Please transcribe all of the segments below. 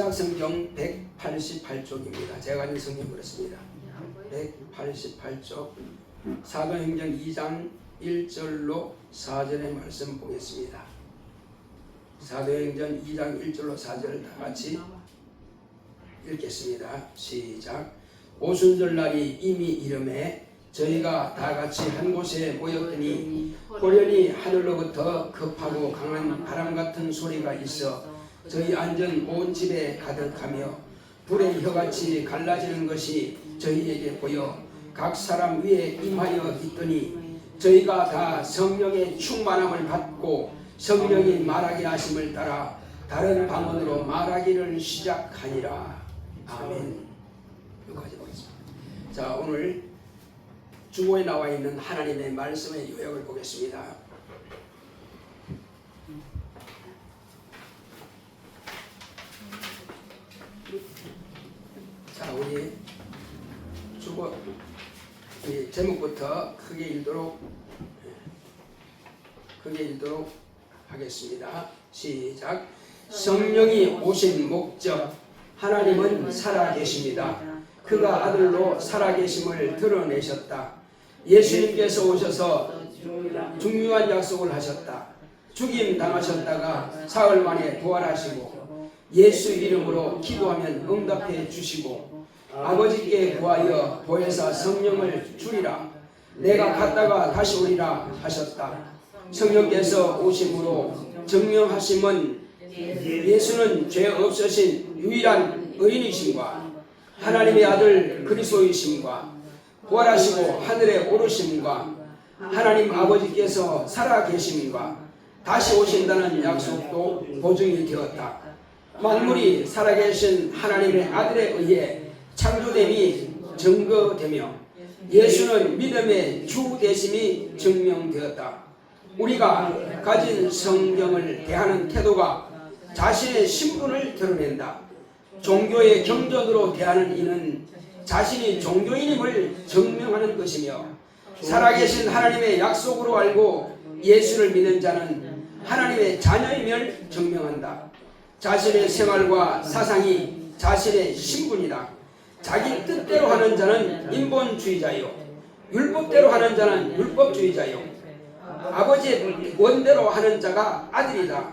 신약성경 188쪽입니다. 제가 가진 성경 그렇습니다. 188쪽 사도행전 2장 1절로 4절의 말씀 보겠습니다. 사도행전 2장 1절로 4절을 다 같이 읽겠습니다. 시작. 오순절 날이 이미 이름에 저희가 다 같이 한 곳에 모였더니 호련히 하늘로부터 급하고 강한 바람 같은 소리가 있어 저희 앉은 온 집에 가득하며 불의 혀같이 갈라지는 것이 저희에게 보여 각 사람 위에 임하여 있더니 저희가 다 성령의 충만함을 받고 성령이 말하게 하심을 따라 다른 방언으로 말하기를 시작하니라. 아멘. 여기까지 보겠습니다. 자, 오늘 주보에 나와 있는 하나님의 말씀의 요약을 보겠습니다. 자, 우리 주보 제목부터 크게 읽도록 하겠습니다. 시작. 성령이 오신 목적. 하나님은 살아계십니다. 그가 아들로 살아계심을 드러내셨다. 예수님께서 오셔서 중요한 약속을 하셨다. 죽임 당하셨다가 사흘 만에 부활하시고 예수 이름으로 기도하면 응답해 주시고 아버지께 구하여 보혜사 성령을 주리라. 내가 갔다가 다시 오리라 하셨다. 성령께서 오심으로 증명하심은 예수는 죄 없으신 유일한 의인이심과 하나님의 아들 그리스도이심과 부활하시고 하늘에 오르심과 하나님 아버지께서 살아계심과 다시 오신다는 약속도 보증이 되었다. 만물이 살아계신 하나님의 아들에 의해 창조됨이 증거되며 예수는 믿음의 주 되심이 증명되었다. 우리가 가진 성경을 대하는 태도가 자신의 신분을 드러낸다. 종교의 경전으로 대하는 이는 자신이 종교인임을 증명하는 것이며 살아계신 하나님의 약속으로 알고 예수를 믿는 자는 하나님의 자녀임을 증명한다. 자신의 생활과 사상이 자신의 신분이다. 자기 뜻대로 하는 자는 인본주의자요 율법대로 하는 자는 율법주의자요 아버지의 원대로 하는 자가 아들이다.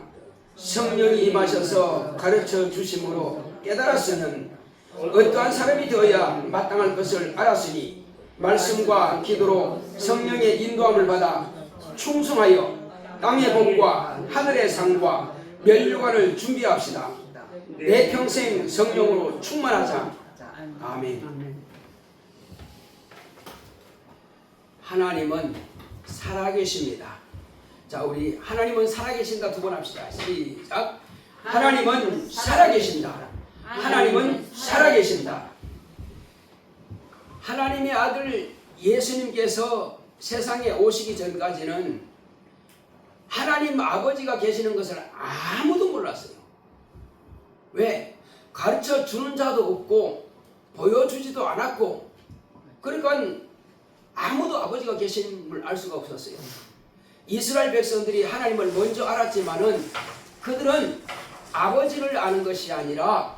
성령이 임하셔서 가르쳐 주심으로 깨달았으면 어떠한 사람이 되어야 마땅할 것을 알았으니 말씀과 기도로 성령의 인도함을 받아 충성하여 땅의 복과 하늘의 상과 멸류관을 준비합시다. 내 평생 성령으로 충만하자. 아멘. 하나님은 살아계십니다. 자, 우리 하나님은 살아계신다 두 번 합시다. 시작. 하나님은 살아계신다. 하나님은 살아계신다. 하나님의 아들 예수님께서 세상에 오시기 전까지는 하나님 아버지가 계시는 것을 아무도 몰랐어요. 왜? 가르쳐 주는 자도 없고 보여주지도 않았고, 그러니까 아무도 아버지가 계심을 알 수가 없었어요. 이스라엘 백성들이 하나님을 먼저 알았지만은 그들은 아버지를 아는 것이 아니라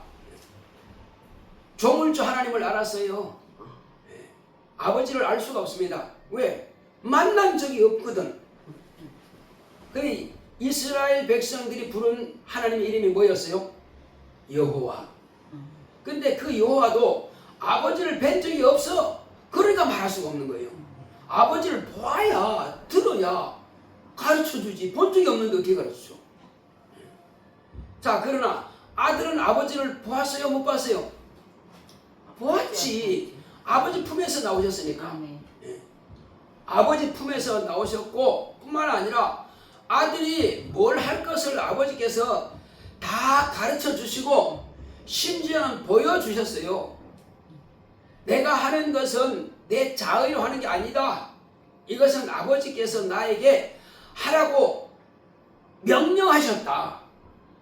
조물주 하나님을 알았어요. 아버지를 알 수가 없습니다. 왜? 만난 적이 없거든. 그 이스라엘 백성들이 부른 하나님의 이름이 뭐였어요? 여호와. 근데 그 여호와도 아버지를 뵌 적이 없어. 그러니까 말할 수가 없는 거예요. 아버지를 보아야, 들어야 가르쳐주지. 본 적이 없는데 어떻게 가르쳐줘? 자, 그러나 아들은 아버지를 보았어요? 못 봤어요? 보았지. 아버지 품에서 나오셨으니까. 아버지 품에서 나오셨고 뿐만 아니라 아들이 뭘 할 것을 아버지께서 다 가르쳐 주시고 심지어는 보여주셨어요. 내가 하는 것은 내 자의로 하는 게 아니다. 이것은 아버지께서 나에게 하라고 명령하셨다.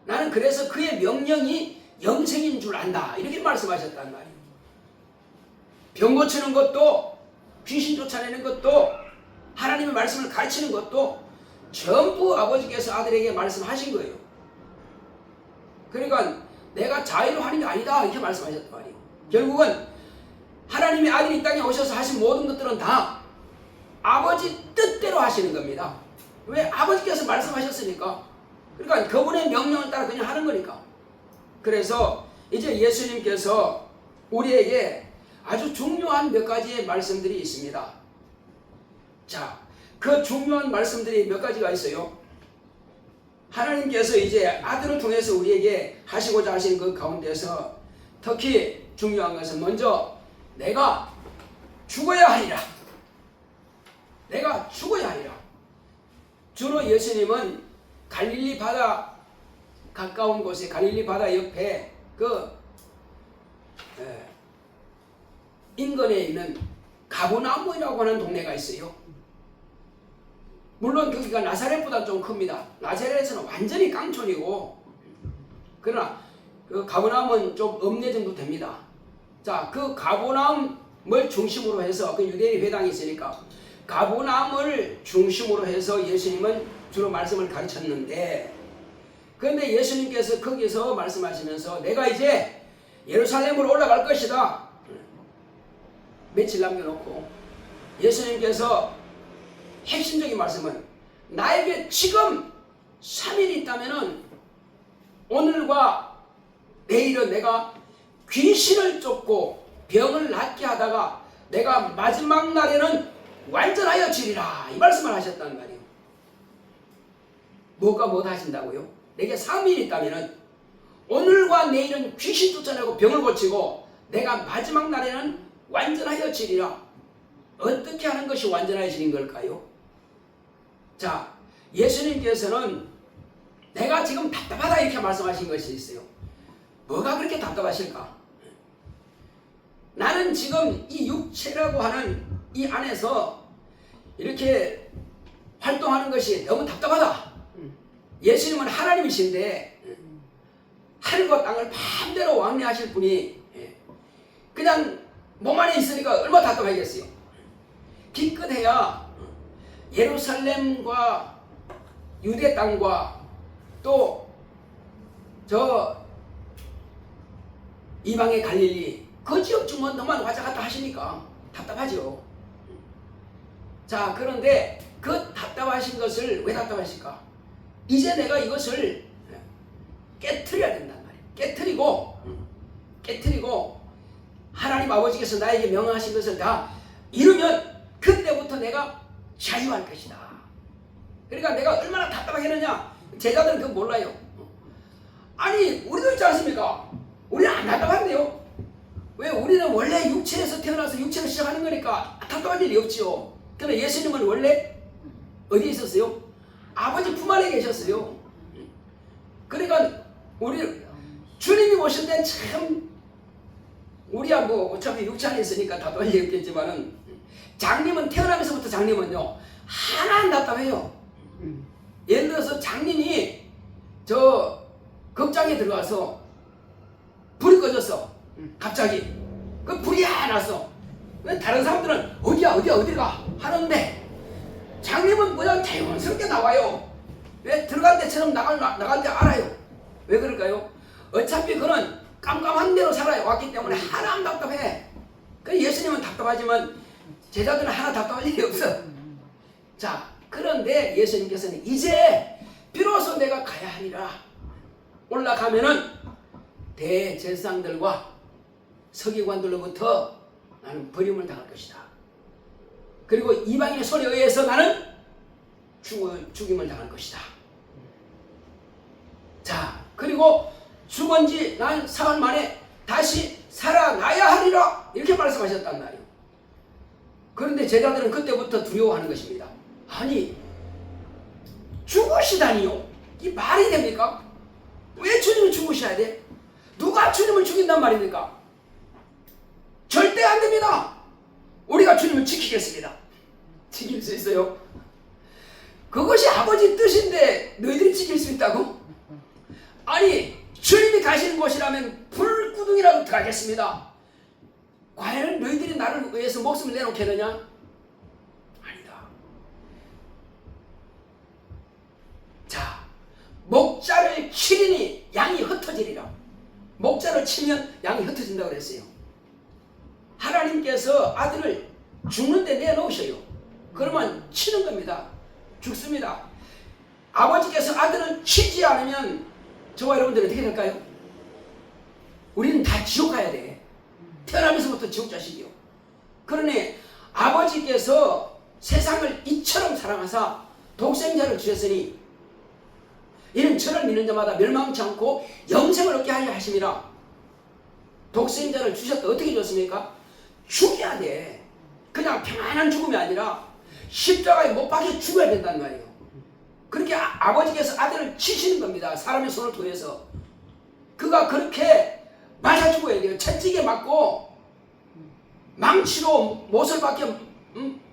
나는 그래서 그의 명령이 영생인 줄 안다. 이렇게 말씀하셨단 말이에요. 병 고치는 것도, 귀신 쫓아내는 것도, 하나님의 말씀을 가르치는 것도 전부 아버지께서 아들에게 말씀하신 거예요. 그러니까 내가 자의로 하는 게 아니다 이렇게 말씀하셨단 말이에요. 결국은 하나님의 아들이 이 땅에 오셔서 하신 모든 것들은 다 아버지 뜻대로 하시는 겁니다. 왜? 아버지께서 말씀하셨으니까. 그러니까 그분의 명령을 따라 그냥 하는 거니까. 그래서 이제 예수님께서 우리에게 아주 중요한 몇 가지의 말씀들이 있습니다. 자, 그 중요한 말씀들이 몇 가지가 있어요. 하나님께서 이제 아들을 통해서 우리에게 하시고자 하신 그 가운데서 특히 중요한 것은 먼저 내가 죽어야 하리라. 내가 죽어야 하리라. 주로 예수님은 갈릴리 바다 가까운 곳에 갈릴리 바다 옆에 그 인근에 있는 가버나움이라고 하는 동네가 있어요. 물론 거기가 나사렛보다 좀 큽니다. 나사렛에서는 완전히 깡촌이고, 그러나 그 가버나움은 좀 읍내 정도 됩니다. 자, 그 가버나움을 중심으로 해서 그 유대인 회당이 있으니까 가버나움을 중심으로 해서 예수님은 주로 말씀을 가르쳤는데, 그런데 예수님께서 거기서 말씀하시면서 내가 이제 예루살렘으로 올라갈 것이다. 며칠 남겨놓고 예수님께서 핵심적인 말씀은 나에게 지금 3일이 있다면은 오늘과 내일은 내가 귀신을 쫓고 병을 낫게 하다가 내가 마지막 날에는 완전하여 지리라 이 말씀을 하셨단 말이에요. 뭐가 하신다고요? 내게 3일이 있다면은 오늘과 내일은 귀신 쫓아내고 병을 고치고 내가 마지막 날에는 완전하여 지리라. 어떻게 하는 것이 완전하여지는 걸까요? 자, 예수님께서는 내가 지금 답답하다 이렇게 말씀하신 것이 있어요. 뭐가 그렇게 답답하실까? 나는 지금 이 육체라고 하는 이 안에서 이렇게 활동하는 것이 너무 답답하다. 예수님은 하나님이신데 하늘과 땅을 마음대로 왕래하실 분이 그냥 몸 안에 있으니까 얼마나 답답하겠어요. 기껏해야 예루살렘과 유대 땅과 또 저 이방의 갈릴리 그 지역 중원도만 왔다 갔다 하시니까 답답하죠. 자, 그런데 그 답답하신 것을 왜 답답하실까? 이제 내가 이것을 깨트려야 된단 말이에요. 깨트리고 하나님 아버지께서 나에게 명하신 것을 다 이루면 그때부터 내가 자유할 것이다. 그러니까 내가 얼마나 답답하겠느냐? 제자들은 그거 몰라요. 아니, 우리도 있지 않습니까? 우리는 안 답답한데요. 왜? 우리는 원래 육체에서 태어나서 육체를 시작하는 거니까 답답한 일이 없지요. 그런데 예수님은 원래 어디에 있었어요? 아버지 품 안에 계셨어요. 그러니까 우리 주님이 오실 땐 참 우리야 뭐 어차피 육체 안에 있으니까 답답할 일이 없겠지만은 장님은 태어나면서부터 장님은요 하나 안 답답해요. 예를 들어서 장님이 저 극장에 들어가서 불이 꺼졌어. 갑자기 그 불이 안 났어. 다른 사람들은 어디가 하는데 장님은 그냥 자연스럽게 나와요. 왜? 들어갈 때처럼 나갈 때 알아요. 왜 그럴까요? 어차피 그는 깜깜한 대로 살아요. 왔기 때문에 하나 안 답답해. 그 예수님은 답답하지만 제자들은 하나 답답할 일이 없어. 자, 그런데 예수님께서는 이제 비로소 내가 가야 하리라. 올라가면은 대제사장들과 서기관들로부터 나는 버림을 당할 것이다. 그리고 이방인의 손에 의해서 나는 죽임을 당할 것이다. 자, 그리고 죽은 지 난 사흘 만에 다시 살아나야 하리라 이렇게 말씀하셨단 말이에요. 그런데 제자들은 그때부터 두려워하는 것입니다. 아니, 죽으시다니요? 이 말이 됩니까? 왜 주님을 죽으셔야 돼? 누가 주님을 죽인단 말입니까? 절대 안 됩니다. 우리가 주님을 지키겠습니다. 지킬 수 있어요? 그것이 아버지 뜻인데 너희들이 지킬 수 있다고? 아니, 주님이 가시는 곳이라면 불구덩이라도 들어가겠습니다. 과연 너희들이 나를 위해서 목숨을 내놓겠느냐? 아니다. 자, 목자를 치리니 양이 흩어지리라. 치면 양이 흩어진다고 그랬어요. 하나님께서 아들을 죽는데 내놓으셔요. 그러면 치는 겁니다. 죽습니다. 아버지께서 아들을 치지 않으면 저와 여러분들 어떻게 될까요? 우리는 다 지옥 가야 돼. 태어나면서부터 지옥 자식이요. 그러니 아버지께서 세상을 이처럼 사랑하사 독생자를 주셨으니 이는 저를 믿는 자마다 멸망치 않고 영생을 얻게 하려 하심이라. 독생자를 주셨다. 어떻게 줬습니까? 죽여야 돼. 그냥 평안한 죽음이 아니라 십자가에 못 박혀 죽어야 된단 말이에요. 그렇게 아버지께서 아들을 치시는 겁니다. 사람의 손을 통해서. 그가 그렇게 맞아 죽어야 돼요. 채찍에 맞고 망치로 못을 박혀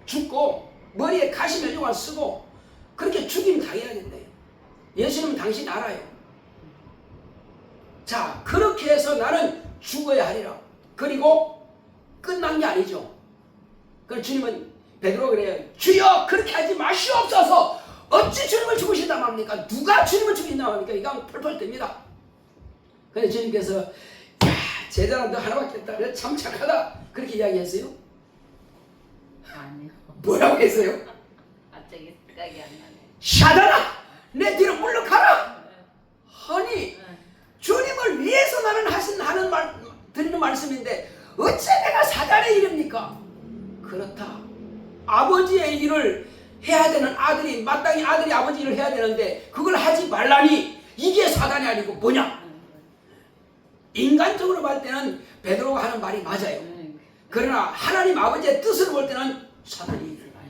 죽고 머리에 가시 몇 조각 쓰고 그렇게 죽임 당해야 된대요. 예수님은 당신 알아요. 자, 그렇게 해서 나는 죽어야 하리라. 그리고 끝난 게 아니죠. 그럼 주님은 베드로 그래요. 주여 그렇게 하지 마시옵소서. 어찌 주님을 죽으신다 말합니까? 누가 주님을 죽인다 말합니까? 이건 펄펄 뜹니다. 그래서 주님께서 야, 제자는 너 하나밖에 없다. 참 착하다. 그렇게 이야기했어요? 아니요. 뭐라고 했어요? 갑자기 생각이 안 나네. 샤다나 내 뒤로 물러가라. 아니 주님을 위해서 나는 드리는 말씀인데 어째 내가 사단의 일입니까? 그렇다. 아버지의 일을 해야 되는 아들이 마땅히 아들이 아버지 일을 해야 되는데 그걸 하지 말라니 이게 사단이 아니고 뭐냐? 인간적으로 볼 때는 베드로가 하는 말이 맞아요. 그러나 하나님 아버지의 뜻을 볼 때는 사단이 일을 봐요.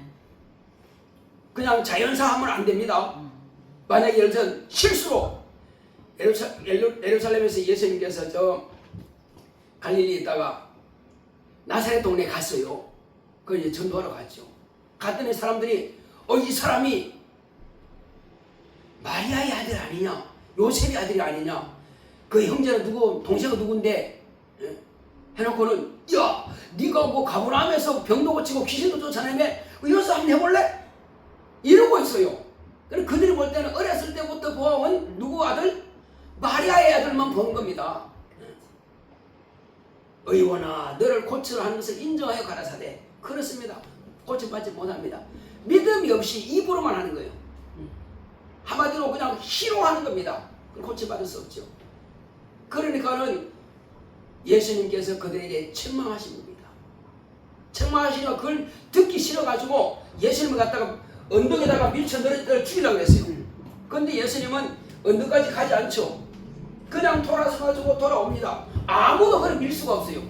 그냥 자연사 하면 안 됩니다. 만약에 예를 들어 실수로 예루살렘에서 예수님께서 저 갈릴리에 있다가 나사렛 동네에 갔어요. 그걸 이제 전도하러 갔죠. 갔더니 사람들이 이 사람이 마리아의 아들 아니냐, 요셉의 아들이 아니냐, 그 형제는 누구, 동생은 누군데 해놓고는 야, 네가 뭐 가버나움에서 병도 고치고 귀신도 쫓아내며 이것을 한번 해볼래? 이러고 있어요. 그럼 그들이 볼 때는 어렸을 때부터 보아온 누구 아들? 마리아의 아들만 보는 겁니다. 의원아 너를 고치라 하는 것을 인정하여 가라사대. 그렇습니다. 고침받지 못합니다. 믿음이 없이 입으로만 하는 거예요. 한마디로 그냥 희롱하는 겁니다. 고침받을 수 없죠. 그러니까는 예수님께서 그들에게 책망하신 겁니다. 책망하시니까 그걸 듣기 싫어가지고 예수님을 갖다가 언덕에다가 밀쳐 넣어 죽이려고 했어요. 그런데 예수님은 언덕까지 가지 않죠. 그냥 돌아서가지고 돌아옵니다. 아무도 그를 밀 수가 없어요.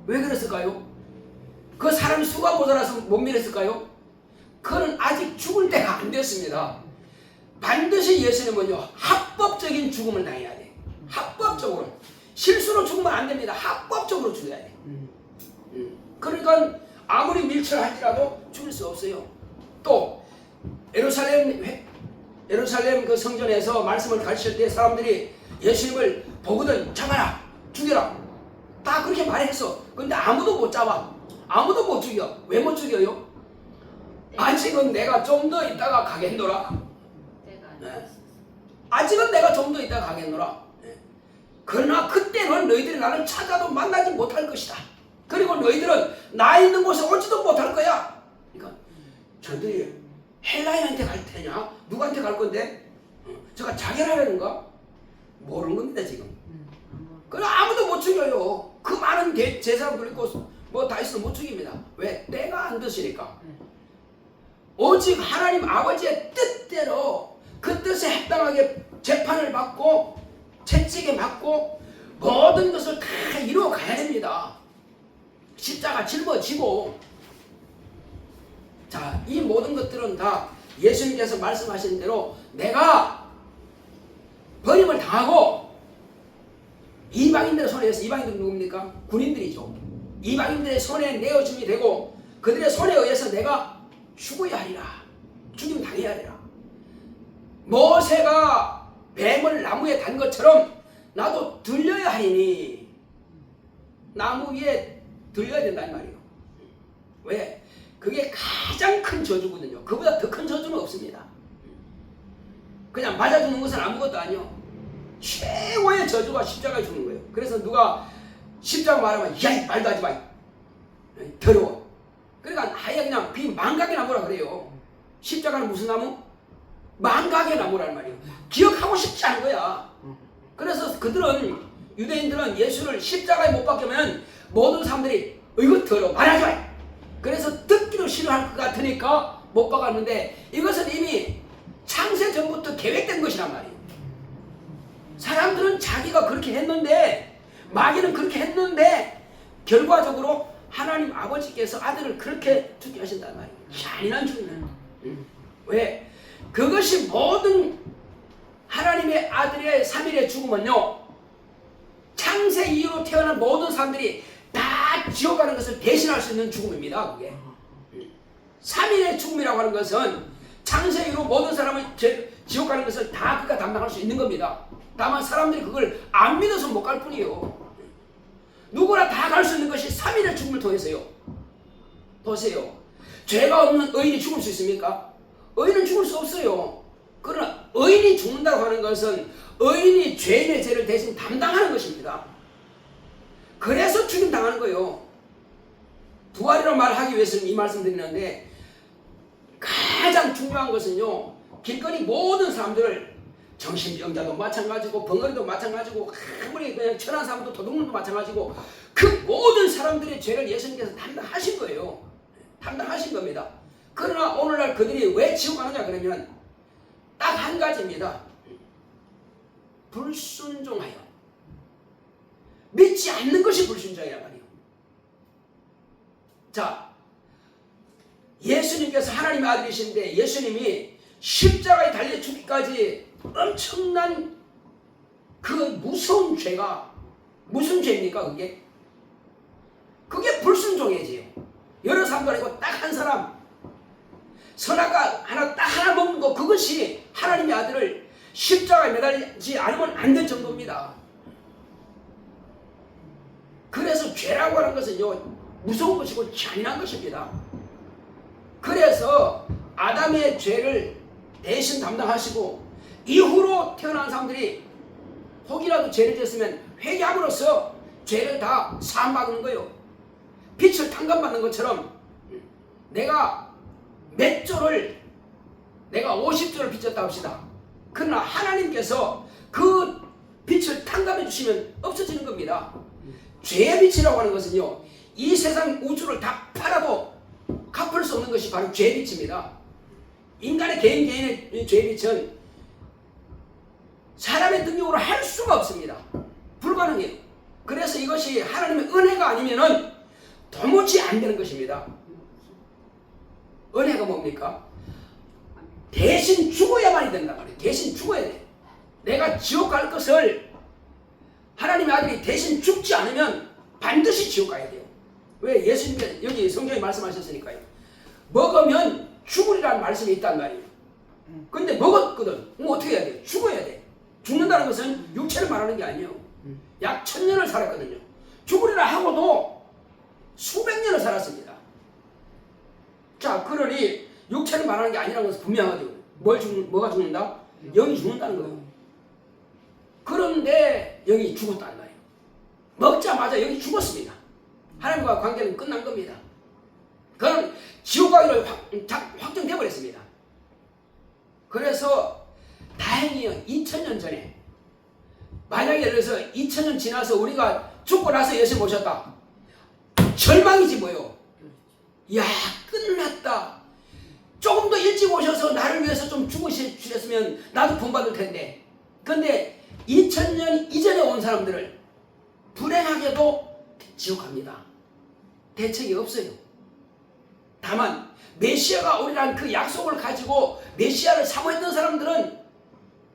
왜 그랬을까요? 그 사람이 수가 모자라서 못 밀었을까요? 그는 아직 죽을 때가 안 됐습니다. 반드시 예수님은요 합법적인 죽음을 당해야 돼. 합법적으로. 실수로 죽으면 안 됩니다. 합법적으로 죽어야 돼. 그러니까 아무리 밀쳐를 할지라도 죽일 수 없어요. 또 예루살렘 그 성전에서 말씀을 가르칠 때 사람들이 예수님을 보거든 잡아라, 죽여라. 다 그렇게 말했어. 근데 아무도 못 잡아. 아무도 못 죽여. 왜 못 죽여요? 아직은 내가 좀 더 있다가 가겠노라. 네. 아직은 내가 좀 더 있다가 가겠노라. 네. 그러나 그때는 너희들이 나를 찾아도 만나지 못할 것이다. 그리고 너희들은 나 있는 곳에 오지도 못할 거야. 그러니까 저들이 헬라인한테 갈 테냐? 누구한테 갈 건데? 저가 자결하려는가? 모르는 겁니다 지금. 그럼 아무도 못 죽여요. 그 많은 제사를 돌리고 뭐 다 있어도 못 죽입니다. 왜? 때가 안 드시니까. 오직 하나님 아버지의 뜻대로 그 뜻에 합당하게 재판을 받고 채찍에 맞고 모든 것을 다 이루어 가야 됩니다. 십자가 짊어지고. 자, 이 모든 것들은 다 예수님께서 말씀하신 대로 내가 버림을 당하고 이방인들의 손에 의해서, 이방인들은 누굽니까? 군인들이죠. 이방인들의 손에 내어줌이 되고 그들의 손에 의해서 내가 죽어야 하리라. 죽임 당해야 하리라. 모세가 뱀을 나무에 단 것처럼 나도 들려야 하리니. 나무 위에 들려야 된다는 말이에요. 왜? 그게 가장 큰 저주거든요. 그보다 더 큰 저주는 없습니다. 그냥 맞아주는 것은 아무것도 아니요. 최고의 저주가 십자가에 죽는 거예요. 그래서 누가 십자가 말하면 야 말도 하지 마 더러워. 그러니까 아예 그냥 망각의 나무라 그래요. 십자가는 무슨 나무? 망각의 나무라는 말이에요. 기억하고 싶지 않은 거야. 그래서 그들은 유대인들은 예수를 십자가에 못 박으면 모든 사람들이 이거 더러워 말하지 마. 그래서 듣기도 싫어할 것 같으니까 못 박았는데 이것은 이미 창세 전부터 계획된 것이란 말이에요. 사람들은 자기가 그렇게 했는데 마귀는 그렇게 했는데 결과적으로 하나님 아버지께서 아들을 그렇게 죽게 하신단 말이에요. 잔인한 죽음. 왜? 그것이 모든 하나님의 아들의 3일의 죽음은요, 창세 이후로 태어난 모든 사람들이 다 지옥 가는 것을 대신할 수 있는 죽음입니다. 그게 3일의 죽음이라고 하는 것은 창세 이후로 모든 사람을 지옥 가는 것을 다 그가 담당할 수 있는 겁니다. 다만 사람들이 그걸 안 믿어서 못 갈 뿐이에요. 누구나 다 갈 수 있는 것이 3일의 죽음을 통해서요. 보세요. 죄가 없는 의인이 죽을 수 있습니까? 의인은 죽을 수 없어요. 그러나 의인이 죽는다고 하는 것은 의인이 죄인의 죄를 대신 담당하는 것입니다. 그래서 죽임당하는 거예요. 부활이라고 말하기 위해서는 이 말씀 드리는데, 가장 중요한 것은요, 길거리 모든 사람들을, 정신병자도 마찬가지고 벙어리도 마찬가지고 아무리 그냥 천한 사람도 도둑놈도 마찬가지고 그 모든 사람들의 죄를 예수님께서 담당하신 거예요. 담당하신 겁니다. 그러나 오늘날 그들이 왜 지옥 가느냐 그러면 딱 한 가지입니다. 불순종하여. 믿지 않는 것이 불순종이란 말이에요. 자, 예수님께서 하나님의 아들이신데 예수님이 십자가에 달려 죽기까지 엄청난 그 무서운 죄가 무슨 죄입니까? 그게 불순종의 죄예요. 여러 사람도 아니고 딱 한 사람, 선악과 하나 딱 하나 먹는 거, 그것이 하나님의 아들을 십자가에 매달리지 않으면 안 될 정도입니다. 그래서 죄라고 하는 것은요, 무서운 것이고 잔인한 것입니다. 그래서 아담의 죄를 대신 담당하시고 이후로 태어난 사람들이 혹이라도 죄를 지었으면 회개함으로써 죄를 다 사함받는 거예요. 빛을 탕감받는 것처럼 내가 몇 조를, 내가 50조를 빚졌다 합시다. 그러나 하나님께서 그 빛을 탕감해 주시면 없어지는 겁니다. 죄의 빛이라고 하는 것은요, 이 세상 우주를 다 팔아도 갚을 수 없는 것이 바로 죄의 빛입니다. 인간의 개인의 죄의 빛은 사람의 능력으로 할 수가 없습니다. 불가능해요. 그래서 이것이 하나님의 은혜가 아니면은 도무지 안 되는 것입니다. 은혜가 뭡니까? 대신 죽어야만이 된단 말이에요. 대신 죽어야 돼. 내가 지옥 갈 것을 하나님의 아들이 대신 죽지 않으면 반드시 지옥 가야 돼요. 왜? 예수님께서 여기 성경에 말씀하셨으니까요. 먹으면 죽으리라는 말씀이 있단 말이에요. 근데 먹었거든. 그럼 어떻게 해야 돼? 죽어야 돼. 죽는다는 것은 육체를 말하는 게 아니에요. 약 1000년을 살았거든요. 죽으리라 하고도 수백 년을 살았습니다. 자, 그러니 육체를 말하는 게 아니라는 것은 분명하죠. 뭐가 죽는다? 영이 죽는다는 거예요. 그런데 영이 죽었다는 말이에요. 먹자마자 영이 죽었습니다. 하나님과 관계는 끝난 겁니다. 그럼 지옥 가기로 확정되어 버렸습니다. 그래서 다행히 2000년 전에, 만약에 예를 들어서 2000년 지나서 우리가 죽고 나서 예수 모셨다. 절망이지 뭐요. 야, 끝났다. 조금 더 일찍 오셔서 나를 위해서 좀 죽으셨으면 나도 본받을 텐데. 근데 2000년 이전에 온 사람들을 불행하게도 지옥 갑니다. 대책이 없어요. 다만 메시아가 오리라는 그 약속을 가지고 메시아를 사모했던 사람들은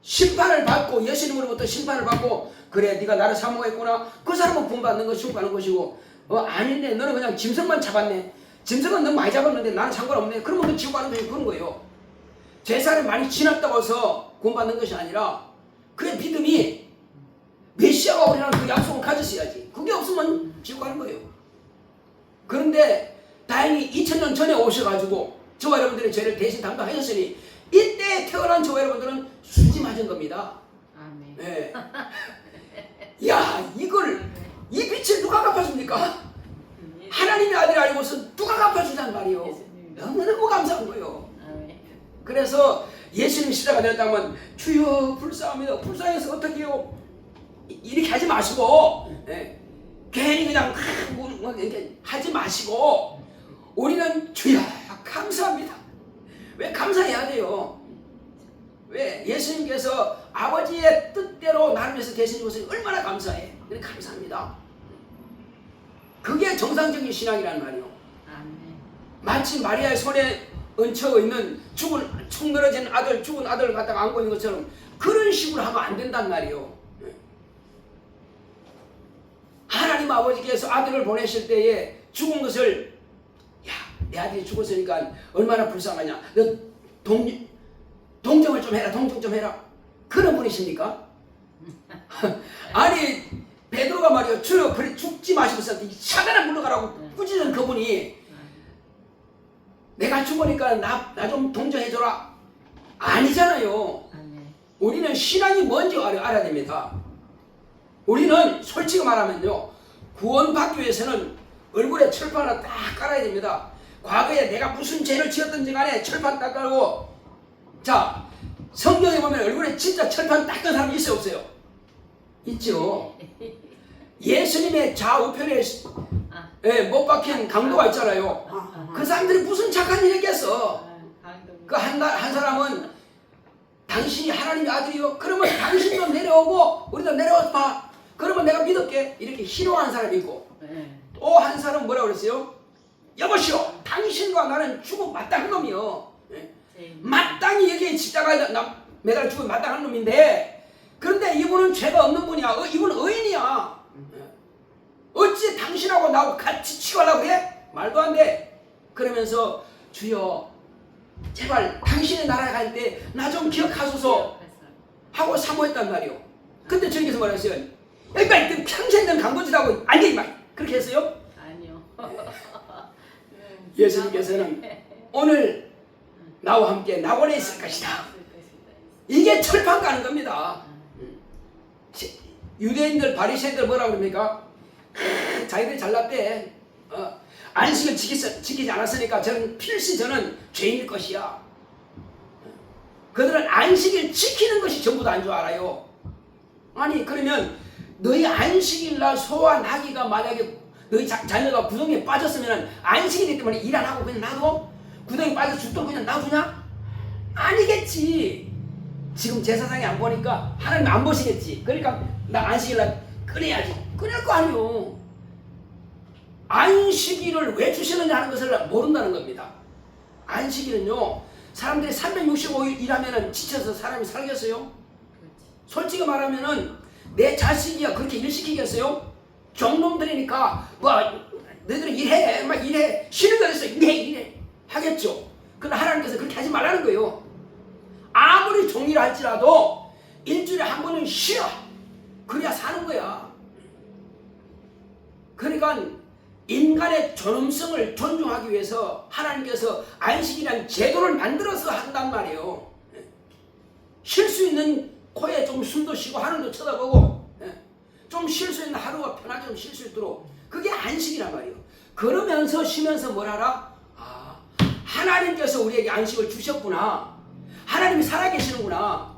심판을 받고, 예수님으로부터 심판을 받고, 그래 네가 나를 사모했구나. 그 사람은 구원받는 것이고 지옥 가는 것이고, 아닌데 너는 그냥 짐승만 잡았네. 짐승은 너무 많이 잡았는데 나는 상관없네. 그러면 너 지옥 가는 것이 그런 거예요. 제사를 많이 지났다고 해서 구원받는 것이 아니라 그의 믿음이 메시아가 오리라는 그 약속을 가졌어야지. 그게 없으면 지옥 가는 거예요. 그런데 다행히 2000년 전에 오셔가지고 저와 여러분들의 죄를 대신 담당하셨으니 이때 태어난 저와 여러분들은 수지 맞은 겁니다. 아멘. 네. 감사한 말이요. 예수님. 너무너무 감사한 거예요. 아멘. 그래서 예수님 시대가 되었다면 주여 불쌍합니다. 불쌍해서 어떻게 해요? 이렇게 하지 마시고 괜히 그냥 뭐 이렇게 하지 마시고 우리는 주여 감사합니다. 왜 감사해야 돼요? 왜? 예수님께서 아버지의 뜻대로 나를 위해서 되신 것을 얼마나 감사해. 그래 감사합니다. 그게 정상적인 신앙이란 말이에요. 아멘. 마치 마리아의 손에 얹혀 있는 축 늘어진 아들, 죽은 아들을 갖다가 안고 있는 것처럼 그런 식으로 하면 안 된단 말이에요. 하나님 아버지께서 아들을 보내실 때에 죽은 것을 야, 내 아들이 죽었으니까 얼마나 불쌍하냐. 너 동정을 좀 해라. 동정 좀 해라. 그런 분이십니까? 아니 베드로가 말이요. 주여 그래 죽지 마시고서 사단아 물러가라고 꾸짖은 그분이 내가 죽으니까 나 좀 동정해줘라. 아니잖아요. 아멘. 우리는 신앙이 뭔지 알아야 됩니다. 우리는 솔직히 말하면요. 구원받기 위해서는 얼굴에 철판을 딱 깔아야 됩니다. 과거에 내가 무슨 죄를 지었든지 간에 철판 딱 깔고 자 성경에 보면 얼굴에 진짜 철판 닦은 사람이 있어요 없어요? 있죠. 예수님의 좌우편에 못 박힌 강도가 있잖아요. 그 사람들이 무슨 착한 일 했겠어. 그 한 사람은 당신이 하나님의 아들이요? 그러면 당신도 내려오고 우리도 내려와서 봐. 그러면 내가 믿을게. 이렇게 희롱하는 사람이 있고 또 한 사람은 뭐라고 그랬어요? 여보시오 당신과 나는 죽음 마땅한 놈이요. 마땅히 여기에 십자가에 매달 죽음 마땅한 놈인데 그런데 이분은 죄가 없는 분이야. 이분은 의인이야. 어찌 당신하고 나하고 같이 치고하려고 그래? 말도 안 돼. 그러면서 주여 제발 당신의 나라에 갈 때 나 좀 기억하소서 하고 사모했단 말이요. 근데 저기서 뭐라 했어요? 여기까지 평생 넌 강도짓하고 안 돼 이마 그렇게 했어요? 아니요. 예수님께서는 오늘 나와 함께 낙원에 있을 것이다. 이게 철판 까는 겁니다. 유대인들 바리새인들 뭐라고 그럽니까? 자기들이 잘났대. 안식을 지키지 않았으니까 저는 필시 저는 죄인일 것이야. 그들은 안식일 지키는 것이 전부다 줄 알아요. 아니 그러면 너희 안식일날 소와 나귀가 만약에 너희 자녀가 구덩이에 빠졌으면 안식일이기 때문에 일 안 하고 그냥 놔둬? 구덩이에 빠져 죽던 그냥 놔두냐? 아니겠지. 지금 제사장이 안 보니까 하나님 안 보시겠지. 그러니까 나 안식일날 끊어야지. 끊을 거 아니요. 안식일을 왜 주시느냐 하는 것을 모른다는 겁니다. 안식일은요. 사람들이 365일 일하면 지쳐서 사람이 살겠어요? 솔직히 말하면은 내 자식이야 그렇게 일 시키겠어요? 종놈들이니까 뭐 너희들은 일해 막 일해 쉬는 거 있어 일해 하겠죠. 그러나 하나님께서 그렇게 하지 말라는 거예요. 아무리 종이라 할지라도 일주일에 한 번은 쉬어. 그래야 사는 거야. 그러니까 인간의 존엄성을 존중하기 위해서 하나님께서 안식이라는 제도를 만들어서 한단 말이에요. 쉴 수 있는 코에 좀 숨도 쉬고 하늘도 쳐다보고 좀 쉴 수 있는 하루가 편하게 좀 쉴 수 있도록 그게 안식이란 말이에요. 그러면서 쉬면서 뭘 하라? 아, 하나님께서 우리에게 안식을 주셨구나. 하나님이 살아계시는구나.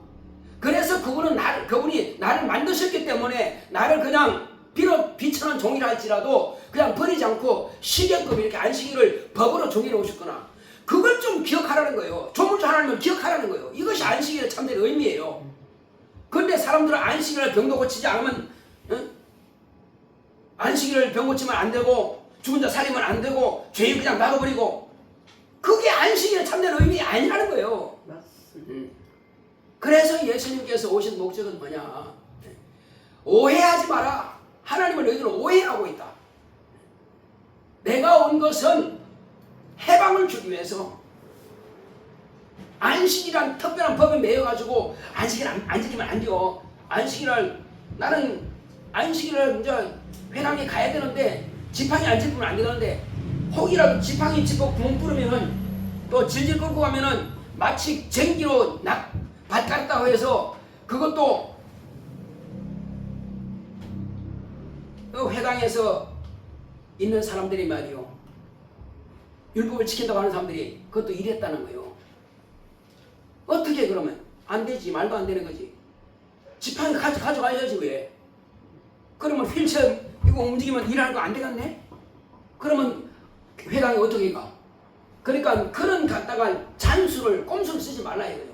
그래서 그분이 나를 만드셨기 때문에 나를 그냥 비록 비천한 종이라 할지라도 그냥 버리지 않고 쉬게끔 이렇게 안식일을 법으로 정해 오셨구나. 그걸 좀 기억하라는 거예요. 조물주 하나님을 기억하라는 거예요. 이것이 안식일의 참된 의미예요. 그런데 사람들은 안식일을 병도 고치지 않으면 안식일을 병 고치면 안 되고 죽은 자 살리면 안 되고 죄인 그냥 놔둬버리고 그게 안식일의 참된 의미 아니라는 거예요. 그래서 예수님께서 오신 목적은 뭐냐? 오해하지 마라. 하나님은 너희들은 오해하고 있다. 내가 온 것은 해방을 주기 위해서 안식이란 특별한 법에 매여가지고 안식일 안 지키면 안 돼요. 나는 안식일을 이제 회당에 가야 되는데 지팡이 안 짚으면 안 되는데 혹이라도 지팡이 짚고 구멍 뚫으면은 또 질질 끌고 가면은 마치 쟁기로 밭 깔았다고 해서 그것도 그 회당에서 있는 사람들이 말이요. 율법을 지킨다고 하는 사람들이 그것도 이랬다는 거예요. 어떻게 그러면? 안 되지. 말도 안 되는 거지. 지팡이 가져가야지 왜? 그러면 휠체어 이거 움직이면 일하는 거 안 되겠네? 그러면 회당이 어떻게 가? 그러니까 그런 갖다가 잔수를 꼼수를 쓰지 말라 이거예요.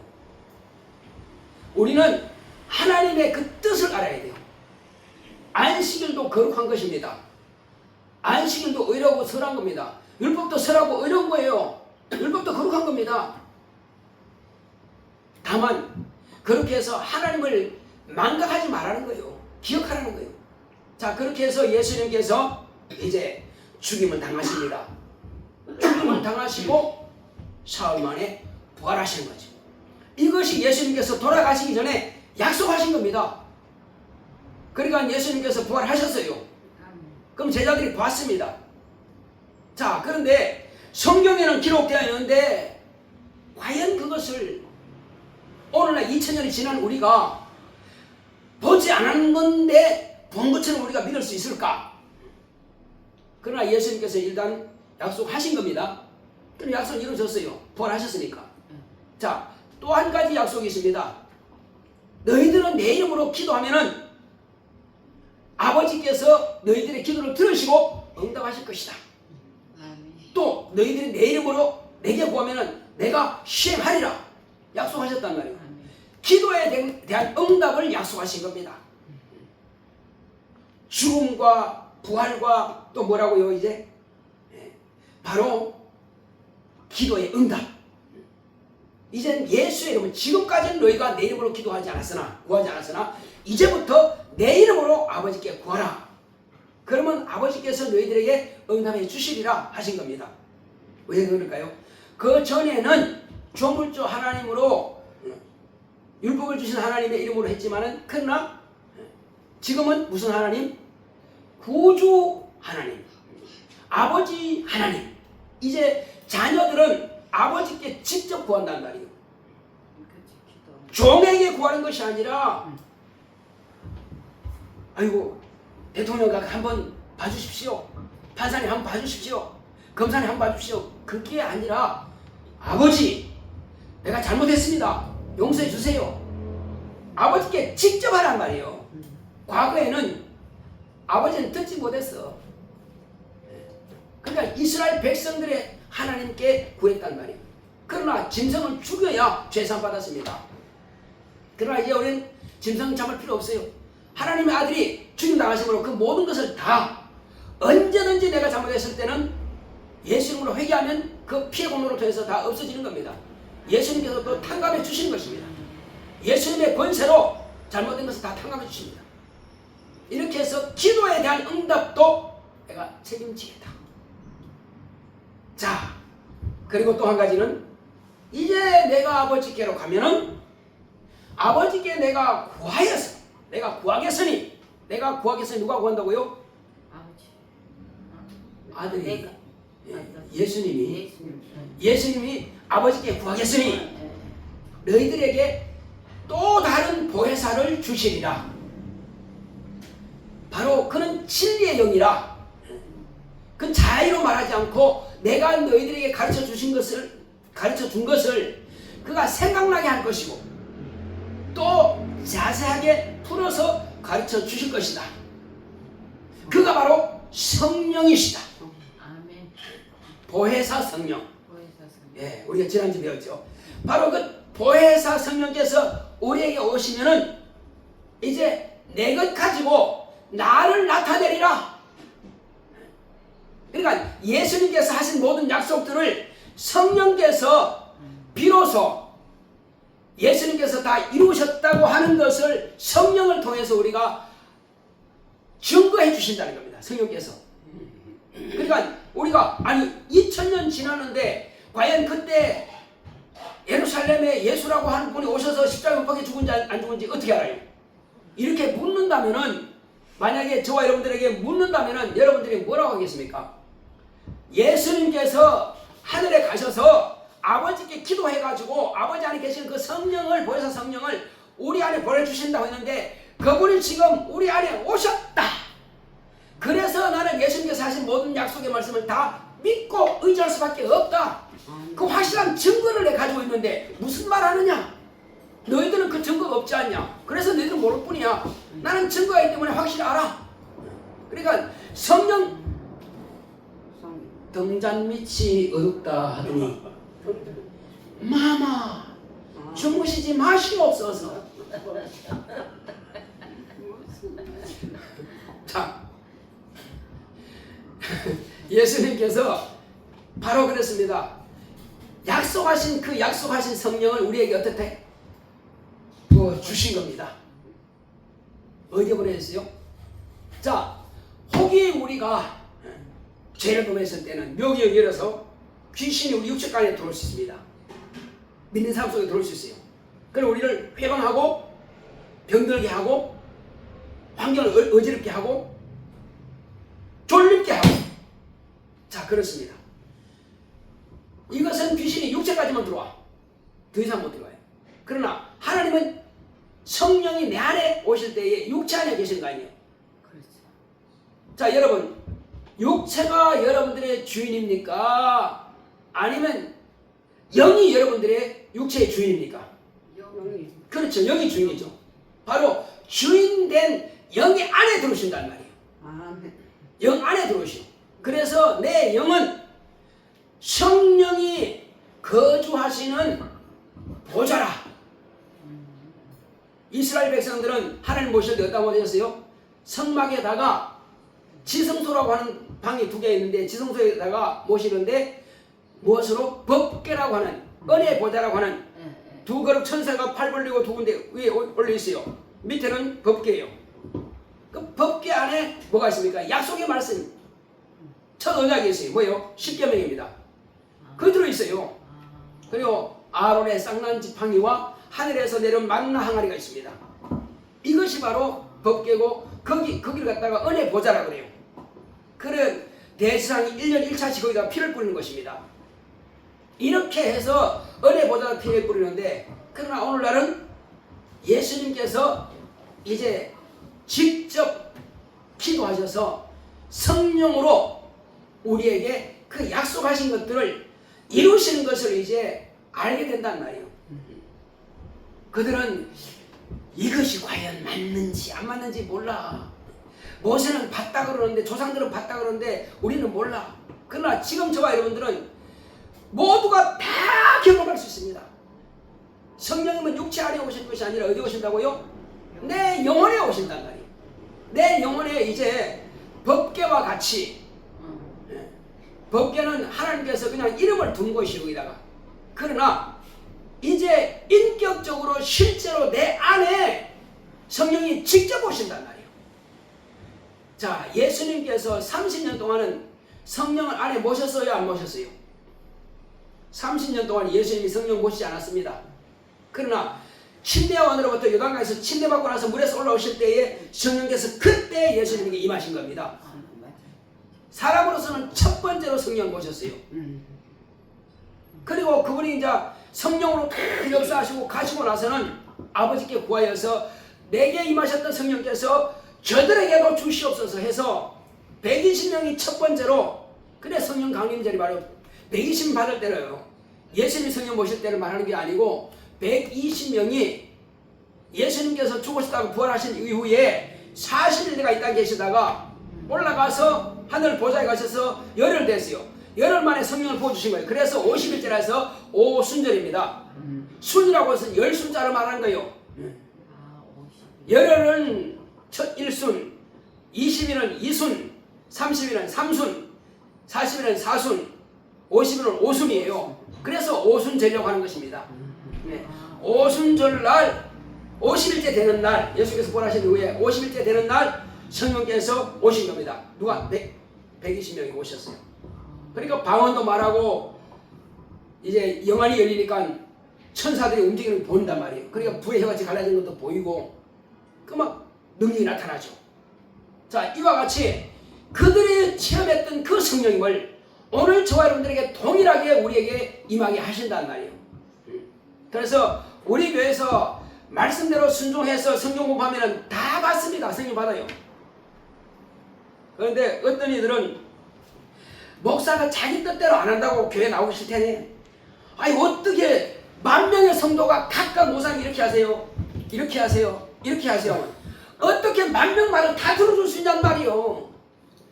우리는 하나님의 그 뜻을 알아야 돼요. 안식일도 거룩한 것입니다. 안식일도 의로고 선한 겁니다. 율법도 선하고 의로운 거예요. 율법도 거룩한 겁니다. 다만 그렇게 해서 하나님을 망각하지 말라는 거예요. 기억하라는 거예요. 자, 그렇게 해서 예수님께서 이제 죽임을 당하십니다. 죽임을 당하시고 사흘 만에 부활하신 거죠. 이것이 예수님께서 돌아가시기 전에 약속하신 겁니다. 그러니까 예수님께서 부활하셨어요. 그럼 제자들이 봤습니다. 자, 그런데 성경에는 기록되어 있는데 과연 그것을 오늘날 2000년이 지난 우리가 보지 않은 건데 본 것처럼 우리가 믿을 수 있을까? 그러나 예수님께서 일단 약속하신 겁니다. 그럼 약속은 이루어졌어요. 부활하셨으니까. 자, 또 한 가지 약속이 있습니다. 너희들은 내 이름으로 기도하면은 아버지께서 너희들의 기도를 들으시고 응답하실 것이다. 또 너희들이 내 이름으로 내게 구하면은 내가 시행하리라. 약속하셨단 말이에요. 기도에 대한 응답을 약속하신 겁니다. 죽음과 부활과 또 뭐라고요 이제? 바로 기도의 응답. 이젠 예수의 이름은 지금까지는 너희가 내 이름으로 기도하지 않았으나 구하지 않았으나 이제부터 내 이름으로 아버지께 구하라. 그러면 아버지께서 너희들에게 응답해 주시리라 하신 겁니다. 왜 그럴까요? 그 전에는 조물주 하나님으로 율법을 주신 하나님의 이름으로 했지만은 그러나 지금은 무슨 하나님? 구주 하나님, 아버지 하나님. 이제 자녀들은 아버지께 직접 구한단 말이에요. 종에게 구하는 것이 아니라 아이고 대통령 한번 봐주십시오. 판사님 한번 봐주십시오. 검사님 한번 봐주십시오. 그게 아니라 아버지 내가 잘못했습니다. 용서해 주세요. 아버지께 직접 하란 말이에요. 과거에는 아버지는 듣지 못했어. 그러니까 이스라엘 백성들의 하나님께 구했단 말이에요. 그러나 짐승을 죽여야 죄산 받았습니다. 그러나 이제 우리는 짐승 잡을 필요 없어요. 하나님의 아들이 죽임당하심으로 그 모든 것을 다 언제든지 내가 잘못했을 때는 예수님으로 회개하면 그 피해 공로로 통해서 다 없어지는 겁니다. 예수님께서 또 탕감해 주시는 것입니다. 예수님의 권세로 잘못된 것을 다 탕감해 주십니다. 이렇게 해서 기도에 대한 응답도 내가 책임지겠다. 자, 그리고 또 한 가지는 이제 내가 아버지께로 가면은 아버지께 내가 구하였어. 내가 구하겠으니 누가 구한다고요? 아버지. 아들이. 내가. 예수님이 아버지께 구하겠으니 너희들에게 또 다른 보혜사를 주시리라. 바로 그는 진리의 영이라. 그 자의로 말하지 않고 내가 너희들에게 가르쳐 준 것을 그가 생각나게 할 것이고 또 자세하게 풀어서 가르쳐 주실 것이다. 그가 바로 성령이시다. 아멘. 보혜사 성령. 보혜사 성령. 예, 우리가 지난주 배웠죠. 바로 그 보혜사 성령께서 우리에게 오시면은 이제 내 것 가지고 나를 나타내리라. 그러니까 예수님께서 하신 모든 약속들을 성령께서 비로소 예수님께서 다 이루셨다고 하는 것을 성령을 통해서 우리가 증거해 주신다는 겁니다. 성령께서. 그러니까 우리가 2000년 지났는데 과연 그때 예루살렘에 예수라고 하는 분이 오셔서 십자가 못 박혀 죽은지 안 죽은지 어떻게 알아요? 이렇게 묻는다면은 만약에 저와 여러분들에게 묻는다면은 여러분들이 뭐라고 하겠습니까? 예수님께서 하늘에 가셔서 아버지께 기도해가지고 아버지 안에 계신 그 성령을 보혜사 성령을 우리 안에 보내주신다고 했는데 그분이 지금 우리 안에 오셨다. 그래서 나는 예수님께서 하신 모든 약속의 말씀을 다 믿고 의지할 수밖에 없다. 그 확실한 증거를 내가 가지고 있는데 무슨 말 하느냐? 너희들은 그 증거가 없지 않냐? 그래서 너희들은 모를 뿐이야. 나는 증거가 있기 때문에 확실히 알아. 그러니까 성령 등잔 밑이 어둡다 하더니 마마 주무시지 마시옵소서. 자, 예수님께서 바로 그랬습니다. 약속하신 그 약속하신 성령을 우리에게 어떻게 주신 겁니다. 어디에 보내셨어요? 자, 혹이 우리가 죄를 범했을 때는 묘기를 열어서 귀신이 우리 육체 안에 들어올 수 있습니다. 믿는 사람 속에 들어올 수 있어요. 그럼 우리를 회방하고 병들게 하고 환경을 어지럽게 하고 졸립게 하고, 자, 그렇습니다. 이것은 귀신이 육체까지만 들어와. 더 이상 못 들어와요. 그러나 하나님은 성령이 내 안에 오실 때에 육체 안에 계시는 거 아니에요. 그렇죠. 자, 여러분, 육체가 여러분들의 주인입니까? 아니면 영이 여러분들의 육체의 주인입니까? 영이. 그렇죠. 영이 주인이죠. 바로 주인된 영이 안에 들어오신단 말이에요. 영 안에 들어오시오. 그래서 내 영은 성령이 거주하시는 보좌라. 이스라엘 백성들은 하나님 모실 때 어디다 모셨어요? 성막에다가 지성소라고 하는 방이 2개 있는데 지성소에다가 모시는데 무엇으로? 법궤라고 하는 은혜 보좌라고 하는 2그릇 천사가 팔 벌리고 2군데 위에 올려 있어요. 밑에는 법궤예요. 그 법궤 안에 뭐가 있습니까? 약속의 말씀. 첫 언약이 있어요. 뭐예요? 십계명입니다. 그 들어 있어요. 그리고 아론의 쌍난 지팡이와 하늘에서 내려온 만나 항아리가 있습니다. 이것이 바로 법궤고 거기를 갖다가 은혜 보좌라고 그래요. 그런 대제사장이 1년 1차씩 거기다 피를 뿌리는 것입니다. 이렇게 해서 은혜 보좌가 피를 뿌리는데, 그러나 오늘날은 예수님께서 이제 직접 기도하셔서 성령으로 우리에게 그 약속하신 것들을 이루시는 것을 이제 알게 된단 말이에요. 그들은 이것이 과연 맞는지 안 맞는지 몰라. 모세는 봤다 그러는데, 조상들은 봤다 그러는데 우리는 몰라. 그러나 지금 저와 여러분들은 모두가 다 경험할 수 있습니다. 성령님은 육체 안에 오실 것이 아니라 어디 오신다고요? 내 영혼에 오신단 말이에요. 내 영혼에 이제 법궤와 같이, 법궤는 하나님께서 그냥 이름을 둔 것이요 여기다가. 그러나 이제 인격적으로 실제로 내 안에 성령이 직접 오신단 말이에요. 자, 예수님께서 30년 동안은 성령을 안에 모셨어요, 안 모셨어요? 30년 동안 예수님이 성령 모시지 않았습니다. 그러나 침례원으로부터 요단강에서 침례받고 나서 물에서 올라오실 때에 성령께서 그때 예수님에게 임하신 겁니다. 사람으로서는 첫 번째로 성령을 모셨어요. 그리고 그분이 이제 성령으로 다 역사하시고 가시고 나서는 아버지께 구하여서 내게 임하셨던 성령께서 저들에게도 주시옵소서 해서 120명이 첫 번째로, 그래 성령 강림절이 바로 120명 받을 때로요. 예수님 성령 모실 때를 말하는 게 아니고 120명이 예수님께서 죽으셨다고 부활하신 이후에 40일대가 이 땅에 계시다가 올라가서 하늘 보좌에 가셔서 열흘 됐어요. 열흘 만에 성령을 부어주신 거예요. 그래서 50일째라서 오순절입니다. 순이라고 해서 열순자를 말하는 거예요. 열흘은 첫 1순, 20일은 2순, 30일은 3순, 40일은 4순, 50일은 5순이에요. 그래서 오순절이라고 하는 것입니다. 네. 오순절 날, 50일째 되는 날, 예수께서 부활하신 이후에 50일째 되는 날 성령께서 오신 겁니다. 누가? 120명이 오셨어요. 그러니까 방언도 말하고 이제 영안이 열리니까 천사들이 움직이는 걸 보인단 말이에요. 그러니까 불의 혀같이 갈라지는 것도 보이고 그 막 능력이 나타나죠. 자, 이와 같이 그들이 체험했던 그 성령님을 오늘 저와 여러분들에게 동일하게 우리에게 임하게 하신단 말이에요. 그래서 우리 교회에서 말씀대로 순종해서 성경 공부하면 다 받습니다. 성령 받아요. 그런데 어떤 이들은 목사가 자기 뜻대로 안 한다고 교회 나오기 싫다네. 아니 어떻게 10,000명의 성도가 각각 목사님 이렇게 하세요, 이렇게 하세요, 이렇게 하세요. 어떻게 10,000명 말을 다 들어줄 수 있냔 말이요.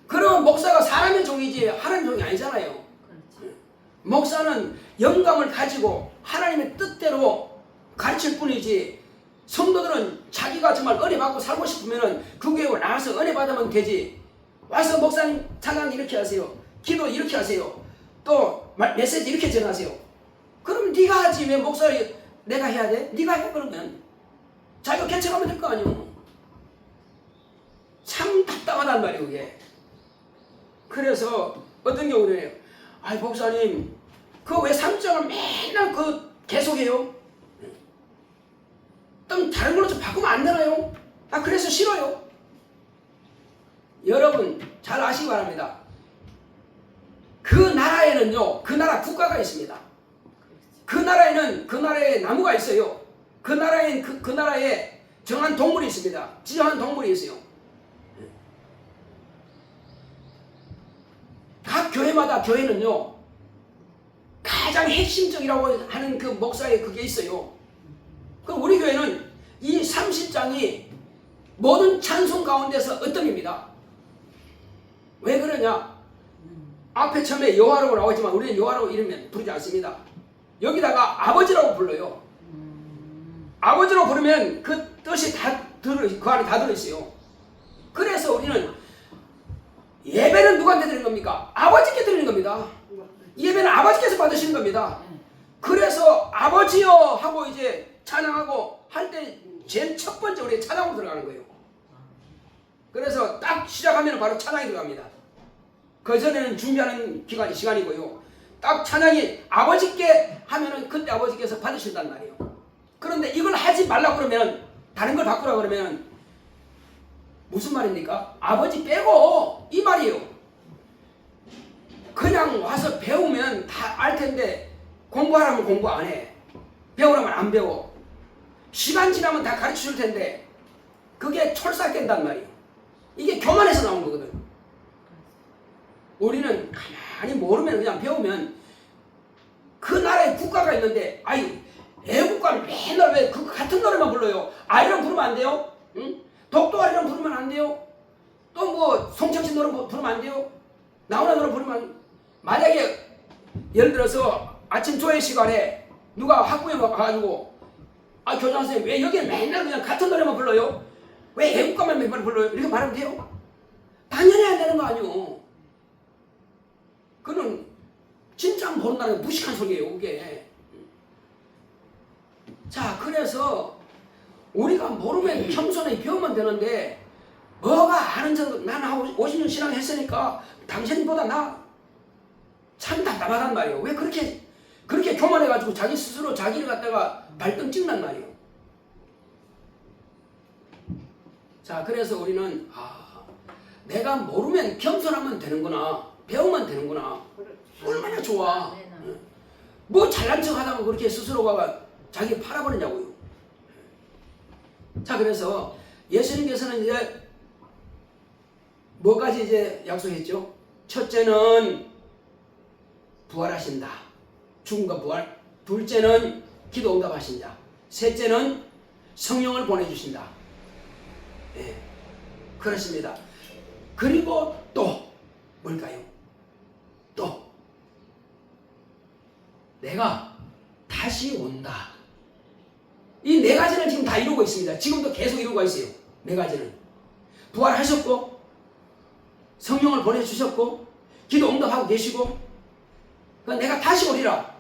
그러면 목사가 사람의 종이지 하나님의 종이 아니잖아요. 그렇지. 목사는 영감을 가지고 하나님의 뜻대로 가르칠 뿐이지, 성도들은 자기가 정말 은혜 받고 살고 싶으면 그 교회 나와서 은혜 받으면 되지. 와서 목사님 찬양 이렇게 하세요, 기도 이렇게 하세요, 또 메시지 이렇게 전하세요. 그럼 네가 하지 왜 목사 내가 해야 돼? 네가 해. 그러면 자기가 개척하면 될 거 아니오. 참 답답하단 말이에요 그게. 그래서 어떤 경우는 아이 목사님 그 왜 삼정을 맨날 그 계속해요? 좀 다른 걸로 좀 바꾸면 안 되나요? 아 그래서 싫어요. 여러분 잘 아시기 바랍니다. 그 나라에는요, 그 나라 국가가 있습니다. 그 나라에는 그 나라에 나무가 있어요. 그 나라에 그 나라에 정한 동물이 있습니다. 지정한 동물이 있어요. 각 교회마다 교회는요 가장 핵심적이라고 하는 그 목사의 그게 있어요. 그럼 우리 교회는 이 30장이 모든 찬송 가운데서 어떤입니다. 왜 그러냐? 앞에 처음에 여호와라고 나오지만 우리는 여호와라고 이름은 부르지 않습니다. 여기다가 아버지라고 불러요. 아버지로 부르면 그 뜻이 그 안에 다 들어있어요. 그래서 우리는 예배는 누구한테 드리는 겁니까? 아버지께 드리는 겁니다. 예배는 아버지께서 받으시는 겁니다. 그래서 아버지여 하고 이제 찬양하고 할 때 제일 첫 번째 우리 찬양으로 들어가는 거예요. 그래서 딱 시작하면 바로 찬양이 들어갑니다. 그 전에는 준비하는 시간이고요. 딱 찬양이 아버지께 하면은 그때 아버지께서 받으신단 말이에요. 그런데 이걸 하지 말라 그러면, 다른 걸 바꾸라 그러면 무슨 말입니까? 아버지 빼고 이 말이에요. 그냥 와서 배우면 다 알 텐데 공부하라면 공부 안 해. 배우라면 안 배워. 시간 지나면 다 가르쳐 줄 텐데 그게 철삭된단 말이에요. 이게 교만에서 나온 거거든. 우리는 가만히 모르면 그냥 배우면, 그 나라에 국가가 있는데 아이 애국가를 맨날 왜 그 같은 노래만 불러요? 아이랑 부르면 안 돼요? 응? 독도아리랑 부르면 안 돼요? 또 뭐 송창식 노래 부르면 안 돼요? 나훈아 노래 부르면, 만약에 예를 들어서 아침 조회 시간에 누가 학부에 와가지고 아 교장 선생님 왜 여기 맨날 그냥 같은 노래만 불러요? 왜 애국가만 맨날 불러요? 이렇게 말하면 돼요? 당연히 안 되는 거 아니오. 그는 진짜 모른다는 무식한 소리예요 그게. 자 그래서 우리가 모르면 겸손히 배우면 되는데, 뭐가 아는 척 나는 50년 신앙 했으니까 당신보다 나 참 답답하단 말이에요. 왜 그렇게 교만해가지고 자기 스스로 자기를 갖다가 발등 찍는 말이에요. 자 그래서 우리는 내가 모르면 겸손하면 되는구나, 배우면 되는구나. 얼마나 좋아. 뭐 잘난 척 하다가 그렇게 스스로가 자기 팔아버리냐고요. 자 그래서 예수님께서는 이제 뭐까지 이제 약속했죠? 첫째는 부활하신다. 죽음과 부활. 둘째는 기도 응답하신다. 셋째는 성령을 보내주신다. 예, 그렇습니다. 그리고 또 뭘까요? 또 내가 다시 온다. 이 네 가지는 지금 다 이루고 있습니다. 지금도 계속 이루고 있어요. 네 가지는 부활하셨고, 성령을 보내주셨고, 기도 응답하고 계시고, 내가 다시 오리라.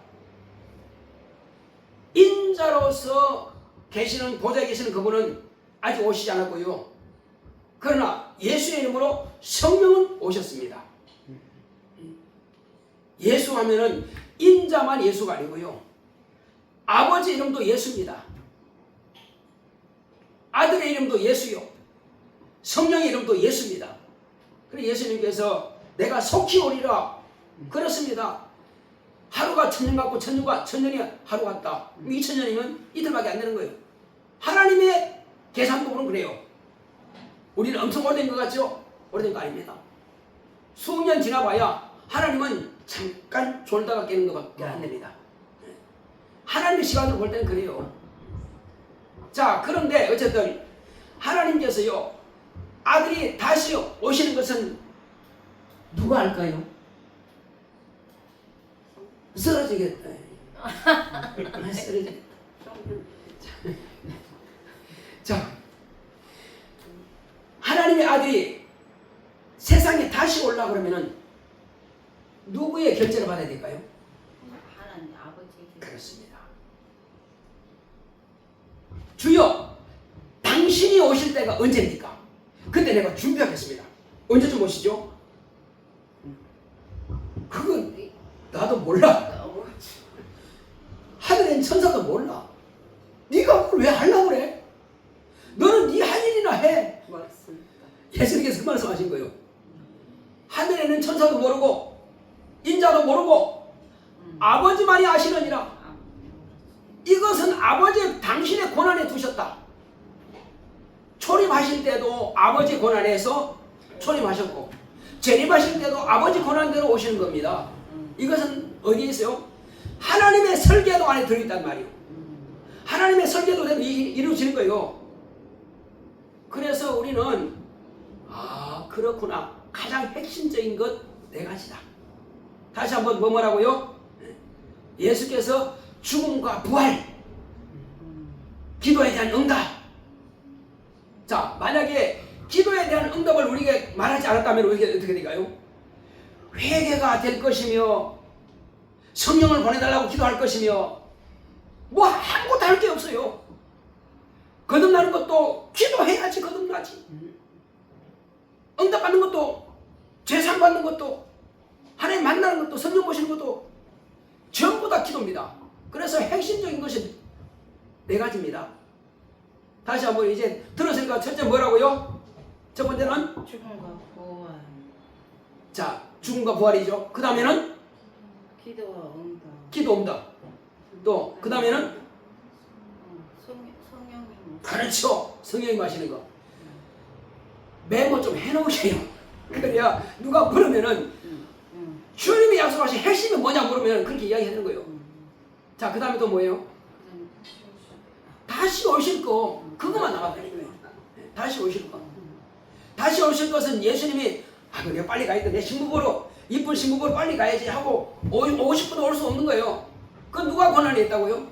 인자로서 계시는, 보좌에 계시는 그분은 아직 오시지 않았고요. 그러나 예수의 이름으로 성령은 오셨습니다. 예수 하면은 인자만 예수가 아니고요, 아버지 이름도 예수입니다. 아들의 이름도 예수요, 성령의 이름도 예수입니다. 그래서 예수님께서 내가 속히 오리라. 그렇습니다. 하루가 천년 같고 천년이 하루 같다. 2000년이면 이틀밖에 안 되는 거예요. 하나님의 계산법으로는 그래요. 우리는 엄청 오래된 것 같죠? 오래된 거 아닙니다. 수년 지나봐야 하나님은 잠깐 졸다가 깨는 것밖에 안 됩니다. 하나님의 시간으로 볼 때는 그래요. 자, 그런데 어쨌든 하나님께서요, 아들이 다시 오시는 것은 누가 알까요? 쓰러지겠다. 쓰러지겠다. 자, 하나님의 아들이 세상에 다시 올라 그러면은 누구의 결제를 받아야 될까요? 하나님 아버지. 그렇습니다. 주여, 당신이 오실 때가 언제입니까? 그때 내가 준비하겠습니다. 언제쯤 오시죠? 그건 나도 몰라. 하늘엔 천사도 몰라. 네가 그걸 왜 하려고 그래? 너는 네 할 일이나 해. 맞습니다. 예수님께서 그 말씀하신 거예요. 하늘에는 천사도 모르고 인자도 모르고 아버지만이 아시느니라. 이것은 아버지 당신의 권한에 두셨다. 초림하실 때도 아버지 권한에서 초림하셨고, 재림하실 때도 아버지 권한대로 오시는 겁니다. 이것은 어디에 있어요? 하나님의 설계도 안에 들어있단 말이에요. 하나님의 설계도대로 이루어지는 거예요. 그래서 우리는 그렇구나, 가장 핵심적인 것 네 가지다. 다시 한번 뭐라고요? 예수께서 죽음과 부활, 기도에 대한 응답. 자, 만약에 기도에 대한 응답을 우리에게 말하지 않았다면 우리에게 어떻게 될까요? 회개가 될 것이며 성령을 보내달라고 기도할 것이며 뭐 아무것도 할 게 없어요. 거듭나는 것도 기도해야지 거듭나지. 응답받는 것도, 죄상 받는 것도, 하나님 만나는 것도, 성령 보시는 것도 전부 다 기도입니다. 그래서 핵심적인 것이 네 가지입니다. 다시 한번 이제 들었으니까 첫째 뭐라고요? 첫 번째는 죽음과 부활. 자, 죽음과 부활이죠. 그 다음에는 기도와 응답. 기도 응답. 또 그 다음에는 성령이 그렇죠. 성령이 마시는 거. 메모 좀 해놓으세요. 그래야 누가 물으면은 주님이 약속하신 핵심이 뭐냐 물으면 그렇게 이야기하는 거예요. 자, 그 다음에 또 뭐예요? 다시 오실 거. 그것만 남았다는 거예요. 다시 오실 거. 다시 오실 것은 예수님이 내가 빨리 가야겠다. 내 신부보러, 이쁜 신부보러 빨리 가야지 하고 오고 싶어도 올 수 없는 거예요. 그건 누가 권한이 있다고요?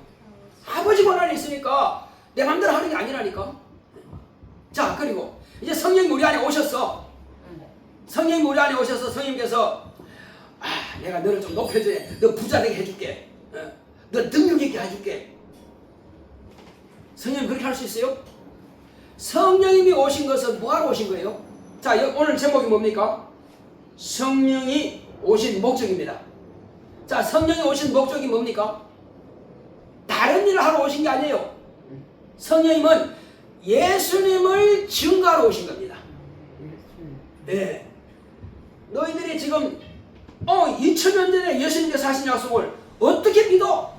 아버지 권한이 있으니까 내 마음대로 하는 게 아니라니까. 자, 그리고 이제 성령이 우리 안에 오셨어. 성령이 우리 안에 오셔서 성령님께서 내가 너를 좀 높여줘야, 너 부자 되게 해줄게. 너 능력 있게 해줄게. 성령님 그렇게 할 수 있어요? 성령님이 오신 것은 뭐하러 오신 거예요? 자, 오늘 제목이 뭡니까? 성령이 오신 목적입니다. 자, 성령이 오신 목적이 뭡니까? 다른 일을 하러 오신 게 아니에요. 성령님은 예수님을 증거하러 오신 겁니다. 네. 너희들이 지금 2000년 전에 예수님께서 하신 약속을 어떻게 믿어?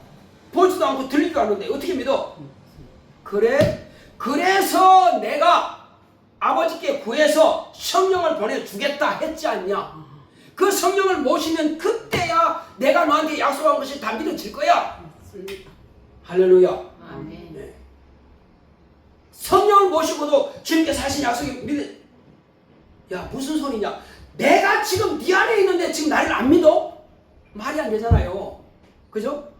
보지도 않고 들리지도 않는데 어떻게 믿어? 그래서 내가 아버지께 구해서 성령을 보내주겠다 했지 않냐? 그 성령을 모시면 그때야 내가 너한테 약속한 것이 다 믿어질 거야. 할렐루야. 아멘. 네. 성령을 모시고도 주님께서 하신 약속이 야, 무슨 소리냐? 내가 지금 네 안에 있는데 지금 나를 안 믿어? 말이 안 되잖아요. 그죠?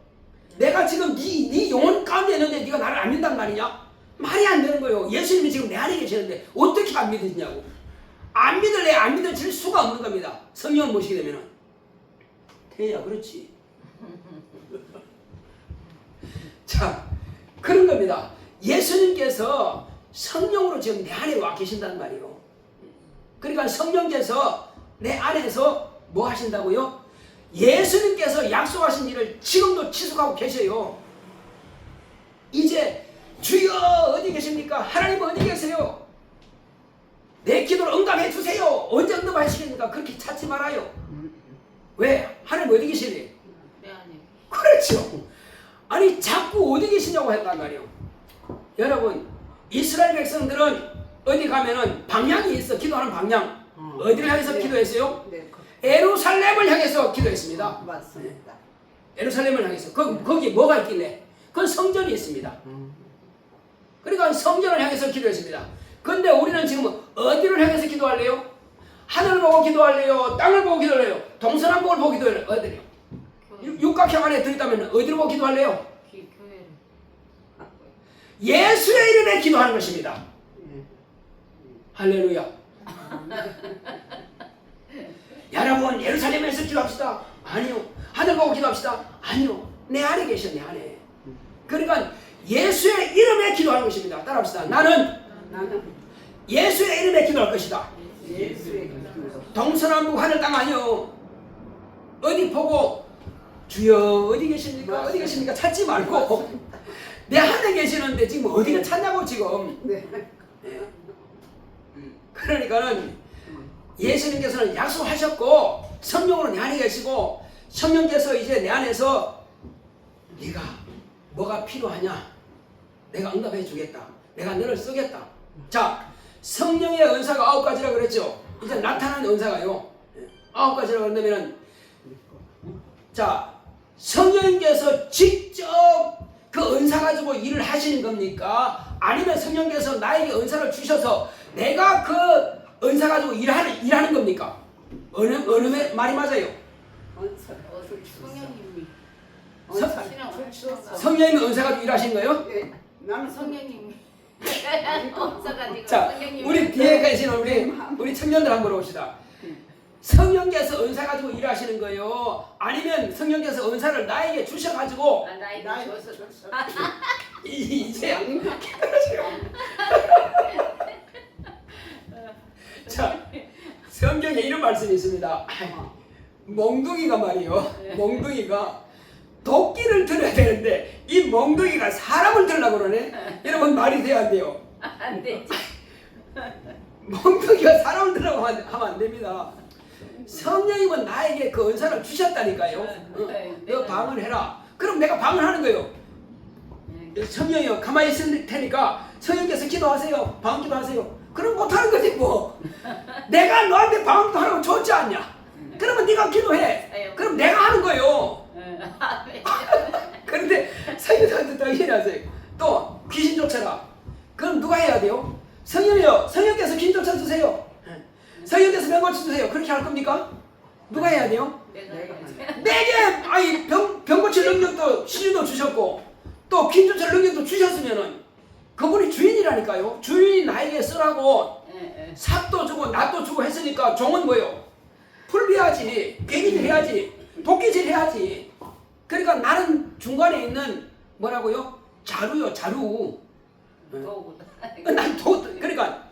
내가 지금 네 영혼 가운데 있는데 네가 나를 안 믿는단 말이냐? 말이 안 되는 거예요. 예수님이 지금 내 안에 계시는데 어떻게 안 믿으시냐고. 안 믿을래 안 믿어질 수가 없는 겁니다. 성령을 모시게 되면은. 태야, 그렇지. 자, 그런 겁니다. 예수님께서 성령으로 지금 내 안에 와 계신단 말이에요. 그러니까 성령께서 내 안에서 뭐 하신다고요? 예수님께서 약속하신 일을 지금도 지속하고 계셔요. 이제 주여 어디 계십니까? 하나님 어디 계세요? 내 기도를 응답해 주세요. 언제 응답하시겠습니까? 그렇게 찾지 말아요. 왜? 하나님 어디 계시니? 내 안에. 그렇죠. 아니 자꾸 어디 계시냐고 했단 말이에요. 여러분, 이스라엘 백성들은 어디 가면은 방향이 있어. 기도하는 방향. 어디를 향해서 네. 기도했어요? 네. 예루살렘을 향해서 기도했습니다. 맞습니다. 예루살렘을 향해서 거기 뭐가 있길래? 그건 성전이 있습니다. 그러니까 성전을 향해서 기도했습니다. 근데 우리는 지금 어디를 향해서 기도할래요? 하늘을 보고 기도할래요? 땅을 보고 기도할래요? 동서남북을 보고 기도할래요? 어디요? 육각형 안에 들어있다면 어디로 보고 기도할래요? 교회를. 예수의 이름에 기도하는 것입니다. 할렐루야. 여러분 예루살렘에서 기도합시다. 아니요. 하늘 보고 기도합시다. 아니요. 내 안에 계셔, 내 안에. 그러니까 예수의 이름에 기도하는 것입니다. 따라합시다. 나는 예수의 이름에 기도할 것이다. 예수의 기도. 동서남북 하늘 땅 아니요. 어디 보고 주여 어디 계십니까? 어디 계십니까? 찾지 말고 내 안에 계시는데 지금 어디가 찾냐고 지금. 네. 그러니까는 예수님께서는 약속하셨고 성령으로 내 안에 계시고 성령께서 이제 내 안에서 네가 뭐가 필요하냐? 내가 응답해 주겠다. 내가 너를 쓰겠다. 자, 성령의 은사가 9가지라 그랬죠. 이제 나타나는 은사가요 9가지라 그런다면은 자, 성령님께서 직접 그 은사 가지고 일을 하시는 겁니까? 아니면 성령께서 나에게 은사를 주셔서 내가 그 은사 가지고 일하는 겁니까? 어느 말이 맞아요? 성령님이. 성령님이 은사 가지고 일하신 거예요? 네. 나는 성령님이. 없어가지고 자, 성령님이. 우리 뒤에 계시는 우리 청년들 한번 봅시다. 성령께서 은사 가지고 일하시는 거예요? 아니면 성령께서 은사를 나에게 주셔가지고 나에게 줘서. 이제 자, 성경에 이런 말씀이 있습니다. 몽둥이가 말이요. 몽둥이가 도끼를 들어야 되는데 이 몽둥이가 사람을 들려고 그러네. 여러분 말이 돼야 안 돼요? 안 되지. 몽둥이가 사람을 들려고 하면 안 됩니다. 성령님은 나에게 그 은사를 주셨다니까요. 너 방언해라. 그럼 내가 방언하는 거예요. 성령이요 가만히 있을 테니까 성령께서 기도하세요. 방언 기도하세요. 그럼 못하는 거지 뭐. 내가 너한테 방언 하라고 줬지 않냐. 그러면 네가 기도해. 그럼 내가 하는 거예요. 그런데 성령한테 당신이 하세요. 또 귀신 쫓아라. 그럼 누가 해야 돼요? 성령이요. 성령께서 귀신 쫓아주세요. 성령께서 병 고쳐주세요. 그렇게 할 겁니까? 누가 해야 돼요? 내게 아니 병 고칠 능력도 신유도 주셨고 또 귀신 쫓을 능력도 주셨으면은 그분이 주인이라니까요. 주인이 나에게 쓰라고 삽도 주고 낫도 주고 했으니까 종은 뭐요? 풀비해야지, 괴기질 해야지, 도끼질 해야지. 그러니까 나는 중간에 있는 뭐라고요? 자루요, 자루. 도구다. 그러니까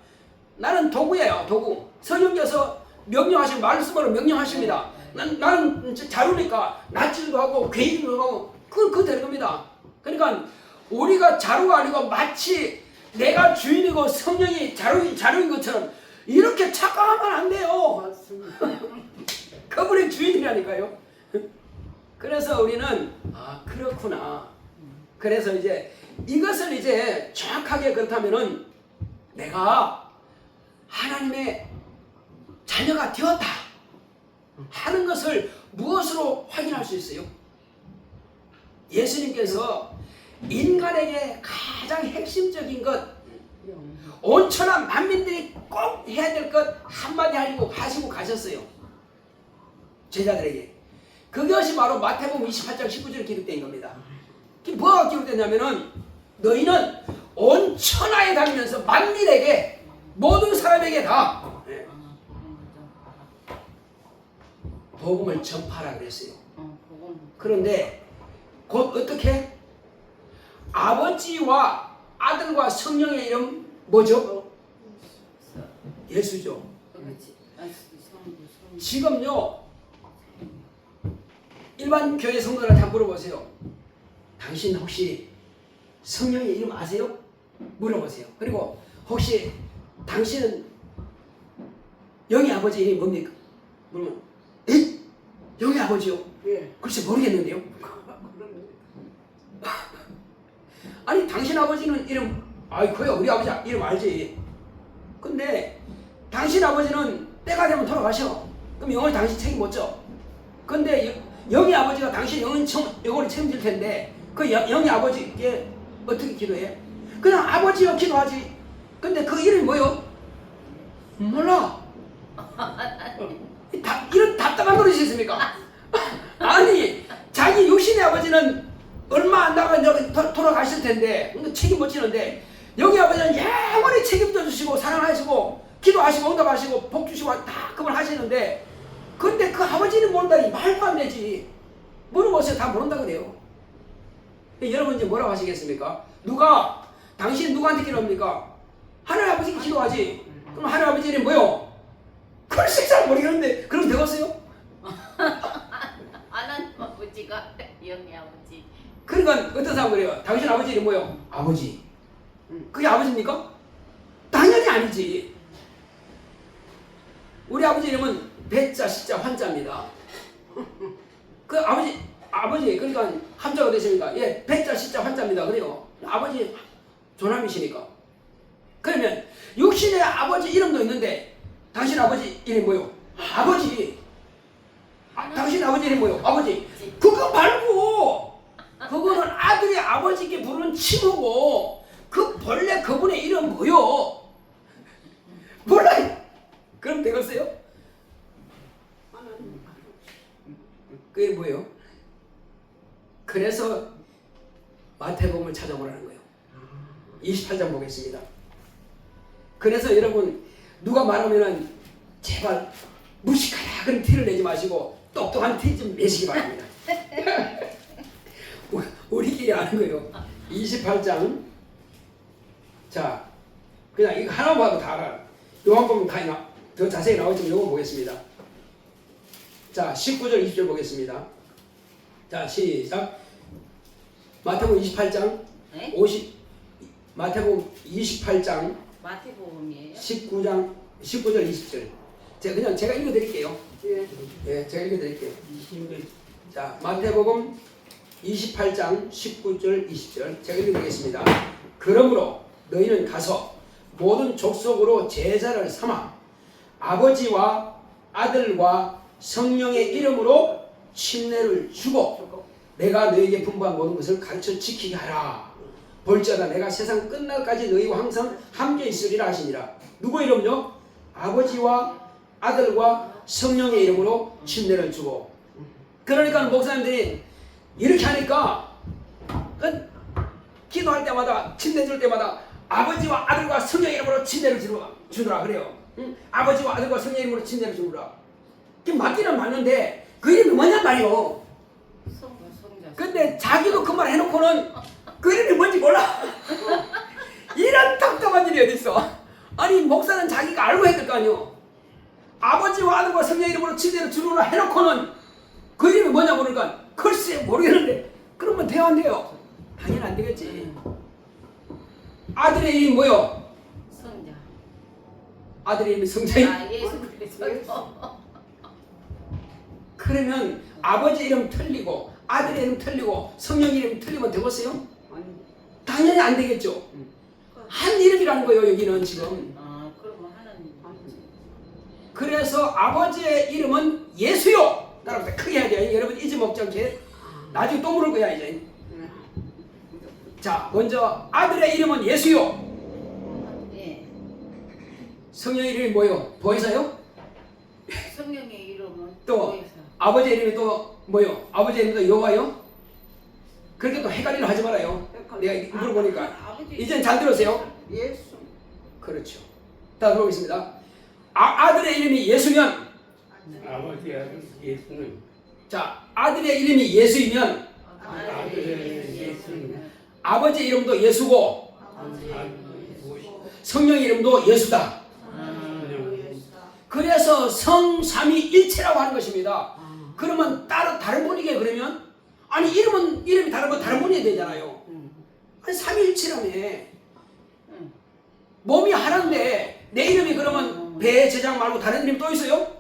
나는 도구예요, 도구. 성령께서 명령하신 말씀으로 명령하십니다. 나는 자루니까 낫질도 하고 괴기질도 하고 그거 되는 겁니다. 그러니까 우리가 자루가 아니고 마치 내가 주인이고 성령이 자루인 것처럼 이렇게 착각하면 안 돼요. 맞습니다. 그분이 주인이라니까요. 그래서 우리는 그렇구나. 그래서 이제 이것을 이제 정확하게 그렇다면은 내가 하나님의 자녀가 되었다 하는 것을 무엇으로 확인할 수 있어요? 예수님께서 인간에게 가장 핵심적인 것, 온천한 만민들이 꼭 해야 될 것 한마디 하시고 가셨어요. 제자들에게. 그것이 바로 마태복음 28장 19절에 기록된 겁니다. 뭐가 기록됐냐면은 너희는 온 천하에 다니면서 만민에게 모든 사람에게 다 복음을 전파하라 그랬어요. 그런데 곧 어떻게? 아버지와 아들과 성령의 이름 뭐죠? 예수죠. 지금요 일반 교회 성도들한테 한번 물어보세요. 당신 혹시 성령의 이름 아세요? 물어보세요. 그리고 혹시 당신은 영의 아버지 이름이 뭡니까? 물으면 에? 영의 아버지요? 예. 글쎄 모르겠는데요. 아니 당신 아버지는 이름 그야 우리 아버지 이름 알지. 근데 당신 아버지는 때가 되면 돌아가셔. 그럼 그럼 영원히 당신 책임 못 져. 근데 영의 아버지가 당신 영원히 책임질 텐데 그 영의 아버지께 어떻게 기도해? 그냥 아버지여 기도하지. 근데 그 이름이 뭐요? 몰라. 이런 답답한 노릇이 있습니까? 아니 자기 육신의 아버지는 얼마 안 나가 돌아가실 텐데 책임 못 지는데 영의 아버지는 영원히 책임져 주시고 사랑하시고 기도하시고 응답하시고 복 주시고 다 그걸 하시는데 근데 그 아버지는 모른다니 말도 안 되지. 물어보세요. 다 모른다 그래요. 여러분 이제 뭐라고 하시겠습니까? 당신 누구한테 기도합니까? 하나님 아버지께 기도하지. 그럼 하나님 아버지 이름이 뭐요? 글쎄 잘 모르겠는데 그럼 되겠어요? 하나님 아버지가 영의 아버지. 그러니까 어떤 사람 그래요? 당신 아버지 이름이 뭐요? 아버지. 그게 아버지입니까? 당연히 아니지. 우리 아버지 이름은 배자, 시자, 환자입니다. 그 아버지 그러니까 함자가 되십니까? 예, 배자, 시자, 환자입니다. 그래요. 아버지 조남이시니까. 그러면 육신의 아버지 이름도 있는데 당신 아버지 이름이 뭐요? 아버지. 당신 아버지 이름이 뭐요? 아버지. 그거 말고 그거는 아들이 아버지께 부르는 칭호고 그 본래 그분의 이름 뭐요? 몰라요. 그럼 되겠어요? 그게 뭐예요? 그래서 마태복음을 찾아보라는 거예요. 28장 보겠습니다. 그래서 여러분 누가 말하면은 제발 무식하다 그런 티를 내지 마시고 똑똑한 티 좀 내시기 바랍니다. 우리끼리 아는 거예요. 28장. 자, 그냥 이거 하나 봐도 다 알아. 요한복음 더 자세히 나오지만 요거 보겠습니다. 자, 19절 20절 보겠습니다. 자, 시작. 마태복음 28장 네? 마태복음 28장 마태복음이에요? 19절 20절. 제가 읽어드릴게요. 예, 제가 읽어드릴게요. 자, 마태복음 28장 19절 20절 제가 읽어드리겠습니다. 그러므로 너희는 가서 모든 족속으로 제자를 삼아 아버지와 아들과 성령의 이름으로 침례를 주고 내가 너희에게 분부한 모든 것을 가르쳐 지키게 하라. 볼지어다 내가 세상 끝날까지 너희와 항상 함께 있으리라 하시니라. 누구 이름요? 아버지와 아들과 성령의 이름으로 침례를 주고. 그러니까 목사님들이 이렇게 하니까 기도할 때마다 침례 줄 때마다 아버지와 아들과 성령의 이름으로 침례를 주더라 그래요. 응? 아버지와 아들과 성령의 이름으로 침례를 주더라. 맞기는 맞는데 그 이름이 뭐냔 말이요. 성자. 근데 자기도 그 말 해놓고는 그 이름이 뭔지 몰라. 이런 답답한 일이 어딨어. 아니 목사는 자기가 알고 해야 될 거 아니요. 아버지와 아들과 성령의 이름으로 침례를 주노라 해놓고는 그 이름이 뭐냐 모르니까 글쎄 모르겠는데 그러면 돼요 안 돼요? 당연히 안 되겠지. 아들의 이름이 뭐요? 성자. 아들의 이름이 성자이. 예수 그리스도. 그러면 아버지 이름 틀리고 아들의 이름 틀리고 성령 이름 틀리면 되겠어요? 당연히 안 되겠죠. 한 이름이라는 거예요 여기는 지금. 그러면 하나님. 그래서 아버지의 이름은 예수요. 따라서 크게 해야 돼요. 여러분 잊어먹지 않게. 나중에 또 물을 거야 이제. 자, 먼저 아들의 이름은 예수요. 예. 성령의 이름이 뭐요? 보혜사요? 성령의 이름은 또 보혜사. 아버지의 이름이 또 뭐요? 아버지의 이름도 여호와요? 그렇게 또 헷갈리려 하지 말아요. 내가 물어보니까 이젠 잘 들으세요. 예수. 그렇죠. 다 들어보겠습니다. 아들의 이름이 예수면 아버지 아들 예수는 자, 아들의 이름이 예수이면 아들의 예수는 아버지 이름도 예수고 성령의 이름도 예수다. 그래서 성삼위일체라고 하는 것입니다. 그러면 다른 분이게 그러면 아니 이름이 다르면 다른 분이 되잖아요. 아니 삼위일체라며. 몸이 하나인데 내 이름이 그러면 배제장 말고 다른 이름 또 있어요?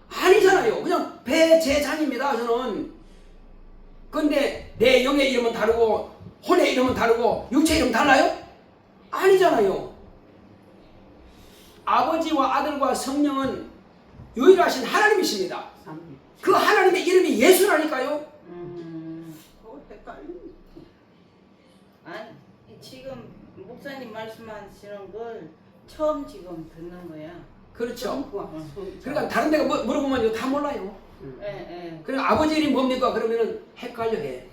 아니잖아요. 그냥 배제장입니다 저는. 근데 내 영의 이름은 다르고 혼의 이름은 다르고 육체의 이름은 달라요? 아니잖아요. 아버지와 아들과 성령은 유일하신 하나님이십니다. 그 하나님의 이름이 예수라니까요. 헷갈려. 아니 지금 목사님 말씀하시는 걸 처음 지금 듣는 거야. 그렇죠. 그러니까 그러니까 다른 데가 물어보면 다 몰라요. 예. 그러니까 아버지 이름이 뭡니까? 그러면은 헷갈려해.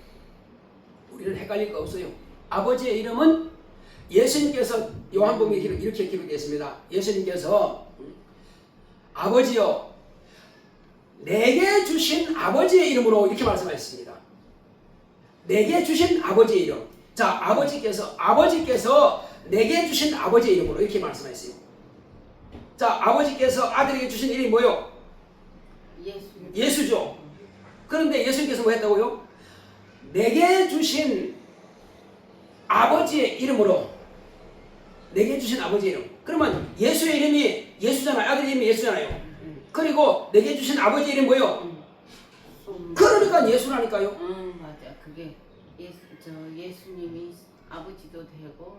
우리는 헷갈릴 거 없어요. 아버지의 이름은 예수님께서 요한복음에 이렇게 기록되어 있습니다. 예수님께서 아버지여 내게 주신 아버지의 이름으로 이렇게 말씀하셨습니다. 내게 주신 아버지의 이름. 자, 아버지께서 내게 주신 아버지의 이름으로 이렇게 말씀하셨어요. 자, 아버지께서 아들에게 주신 이름이 뭐요? 예수죠. 그런데 예수님께서 뭐 했다고요? 내게 주신 아버지의 이름으로. 내게 주신 아버지의 이름. 그러면 예수의 이름이 예수잖아요. 아들의 이름이 예수잖아요. 그리고 내게 주신 아버지의 이름이 뭐요? 그러니까 예수라니까요. 맞아. 그게 예수님이 아버지도 되고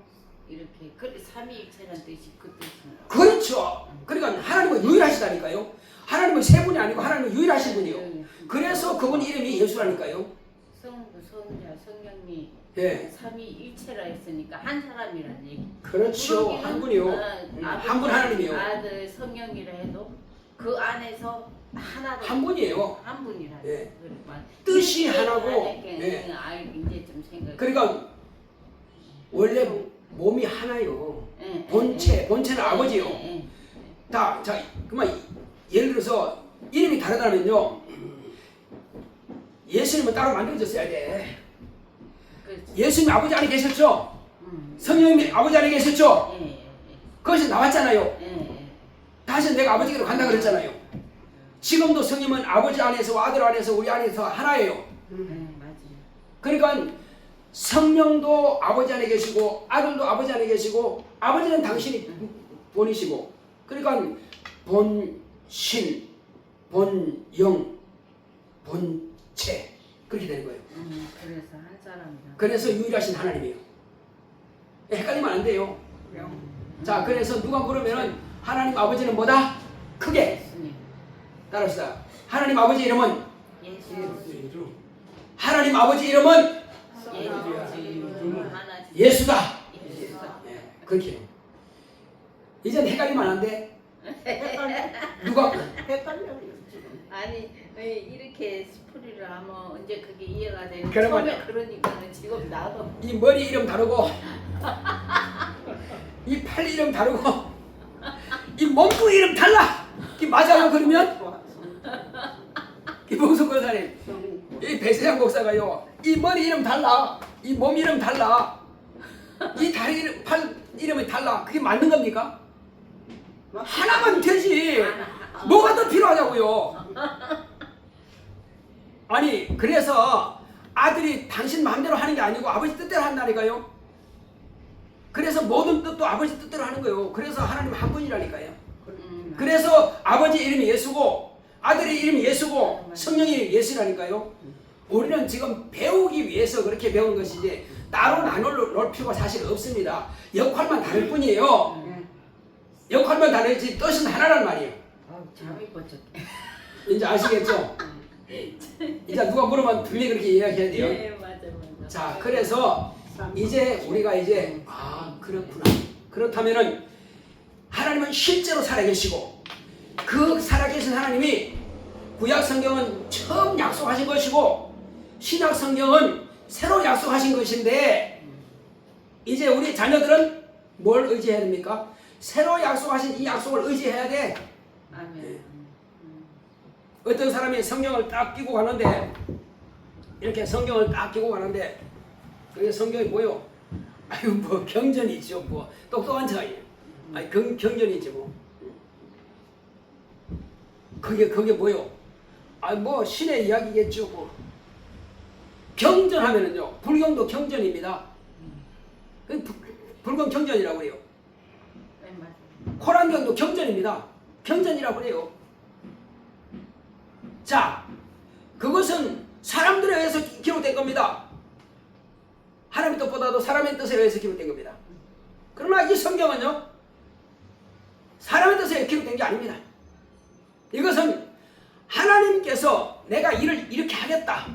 이렇게 삼위일체라는 뜻이 그 뜻인가. 그렇죠. 그러니까 하나님은 유일하시다니까요. 하나님은 세 분이 아니고 하나님은 유일하신 분이요. 그래서 그분 이름이 예수라니까요. 성부, 성자, 성령이 예. 삼위일체라 했으니까 한 사람이란 얘기. 그렇죠. 한 분이요. 한 분 하나님이요. 아들 성령이라 해도 그 안에서 하나로 한 분이에요. 한 분이라. 예. 뜻이 하나고. 예. 이제 좀 생각. 그러니까 원래 몸이 하나요. 예. 본체는 아버지요. 자, 그만 예를 들어서 이름이 다르다면요. 예수님은 따로 만들어졌어야 돼. 예수님 아버지 안에 계셨죠? 성령님이 아버지 안에 계셨죠? 그것이 나왔잖아요. 다시 내가 아버지께로 간다 그랬잖아요. 지금도 성령은 아버지 안에서 아들 안에서 우리 안에서 하나예요. 맞아요. 그러니까 성령도 아버지 안에 계시고 아들도 아버지 안에 계시고 아버지는 당신이 본이시고 그러니까 본신, 본영, 본체 그렇게 되는 거예요. 그래서 한 사람이다. 그래서 유일하신 하나님이에요. 헷갈리면 안 돼요. 자, 그래서 누가 물으면은 하나님 아버지는 뭐다? 크게 예수님. 따라합시다. 하나님 아버지 이름은 예수. 하나님 아버지 이름은 예수다. 네, 그렇게 해요. 이젠 헷갈리면 안 돼. 누가 헷갈려. 아니 이렇게 스프리를 하면 언제 그게 이해가 되는 그러면- 처음에 그러니까는 지금 나도 이 머리 이름 다르고 이 팔 이름 다르고 이 몸뚱 이름 달라. 이게 맞아요? 그러면 김봉숙 권사님 이 배세양 목사가요 이 머리 이름 달라 이 몸 이름 달라 이 다리 이름 팔 이름이 달라. 그게 맞는 겁니까? 하나만 되지 뭐가 더 필요하냐고요. 아니 그래서 아들이 당신 마음대로 하는 게 아니고 아버지 뜻대로 한다니까요. 그래서 모든 뜻도 아버지 뜻대로 하는 거예요. 그래서 하나님 한 분이라니까요. 그래서 아버지 이름이 예수고 아들의 이름이 예수고 성령이 예수라니까요. 우리는 지금 배우기 위해서 그렇게 배운 것이지 따로 나눌 필요가 사실 없습니다. 역할만 다를 뿐이에요. 역할만 다르지 뜻은 하나란 말이에요. 잠이 뻗쳤. 이제 아시겠죠? 이제 누가 물으면 분명히 그렇게 이야기해야 돼요. 네 맞아. 자, 그래서 이제 우리가 이제 그렇구나. 그렇다면은 하나님은 실제로 살아계시고 그 살아계신 하나님이 구약 성경은 처음 약속하신 것이고 신약 성경은 새로 약속하신 것인데 이제 우리 자녀들은 뭘 의지해야 됩니까? 새로 약속하신 이 약속을 의지해야 돼. 아멘. 어떤 사람이 성경을 딱 끼고 가는데 이렇게 성경을 딱 끼고 가는데 그게 성경이 뭐요? 아유 뭐 경전이죠. 뭐 똑똑한 척이에요. 아니 경전이지 뭐. 그게 뭐요? 아 뭐 신의 이야기겠죠. 뭐. 경전하면은요 불경도 경전입니다. 불경 경전이라고 그래요. 네 맞아. 코란경도 경전입니다. 경전이라고 그래요. 자, 그것은 사람들에 의해서 기록된 겁니다. 하나님의 뜻보다도 사람의 뜻에 의해서 기록된 겁니다. 그러나 이 성경은요 사람의 뜻에 기록된 게 아닙니다. 이것은 하나님께서 내가 일을 이렇게 하겠다,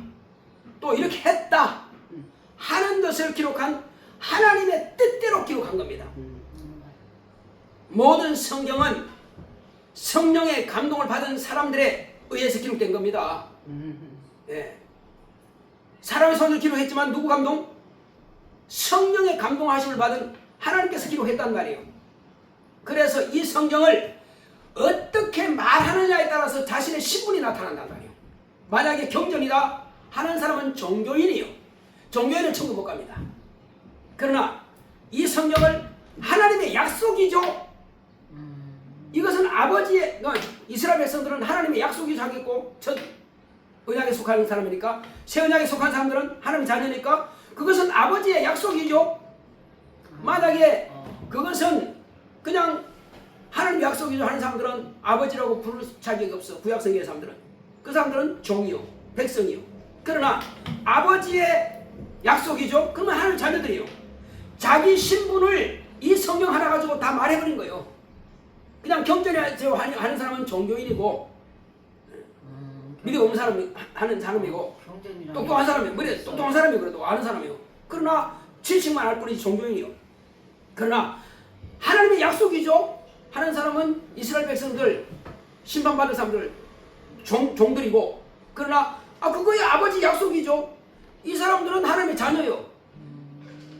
또 이렇게 했다 하는 것을 기록한 하나님의 뜻대로 기록한 겁니다. 모든 성경은 성령의 감동을 받은 사람들에 의해서 기록된 겁니다. 예. 사람의 손으로 기록했지만 누구 감동? 성령의 감동하심을 받은 하나님께서 기록했단 말이에요. 그래서 이 성경을 어떻게 말하느냐에 따라서 자신의 신분이 나타난단 말이에요. 만약에 경전이다 하는 사람은 종교인이요, 종교인은 천국 못 갑니다. 그러나 이 성경을 하나님의 약속이죠. 이것은 아버지의, 이스라엘 백성들은 하나님의 약속이 자기고 첫 언약에 속하는 사람이니까, 새 언약에 속한 사람들은 하나님의 자녀니까 그것은 아버지의 약속이죠. 만약에 그것은 그냥 하나님의 약속이죠 하는 사람들은 아버지라고 부를 자격이 없어. 구약성경의 사람들은, 그 사람들은 종이요, 백성이요. 그러나 아버지의 약속이죠. 그러면 하나님 자녀들이요. 자기 신분을 이 성경 하나 가지고 다 말해버린 거예요. 그냥 경전에 하는 사람은 종교인이고, 믿음 없는 사람이 하는 사람이고, 똑똑한 사람이, 머리 똑똑한 사람이 그래도 아는 사람이요. 그러나 지식만 알 뿐이지 종교인이요. 그러나 하나님의 약속이죠 하는 사람은 이스라엘 백성들, 심판받을 사람들, 종들이고, 그러나 그거의 아버지 약속이죠. 이 사람들은 하나님의 자녀요.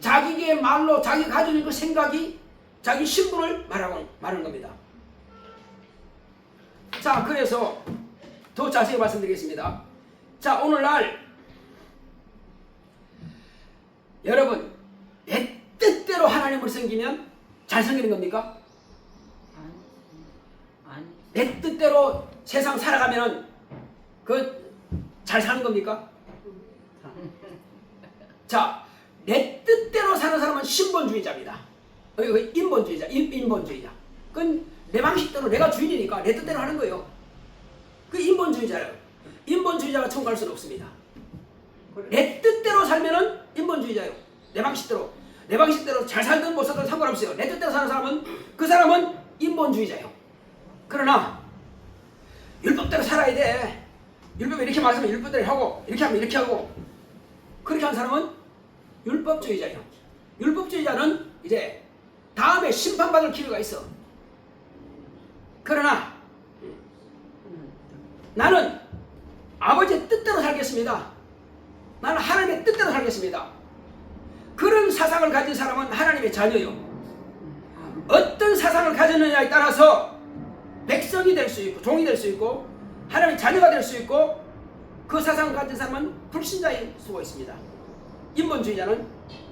자기의 말로 자기 가지고 있는 그 생각이 자기 신분을 말하는 겁니다. 자, 그래서 더 자세히 말씀드리겠습니다. 자, 오늘날 여러분, 내 뜻대로 하나님을 섬기면 잘 섬기는 겁니까? 아니. 내 뜻대로 세상 살아가면 잘 사는 겁니까? 자, 내 뜻대로 사는 사람은 신본주의자입니다. 인본주의자, 인본주의자. 그건 내 방식대로 내가 주인이니까 내 뜻대로 하는 거예요. 그 인본주의자예요. 인본주의자가 천국 갈 수는 없습니다. 내 뜻대로 살면은 인본주의자예요. 내 방식대로. 내 방식대로 잘 살든 못 살든 상관없어요. 내 뜻대로 사는 사람은, 그 사람은 인본주의자예요. 그러나 율법대로 살아야 돼. 율법이 이렇게 말하면 율법대로 하고, 이렇게 하면 이렇게 하고, 그렇게 하는 사람은 율법주의자예요. 율법주의자는 이제 다음에 심판받을 기회가 있어. 그러나 나는 아버지의 뜻대로 살겠습니다. 나는 하나님의 뜻대로 살겠습니다. 그런 사상을 가진 사람은 하나님의 자녀요. 어떤 사상을 가졌느냐에 따라서 백성이 될 수 있고, 종이 될 수 있고, 하나님의 자녀가 될 수 있고, 그 사상을 가진 사람은 불신자일 수가 있습니다. 인본주의자는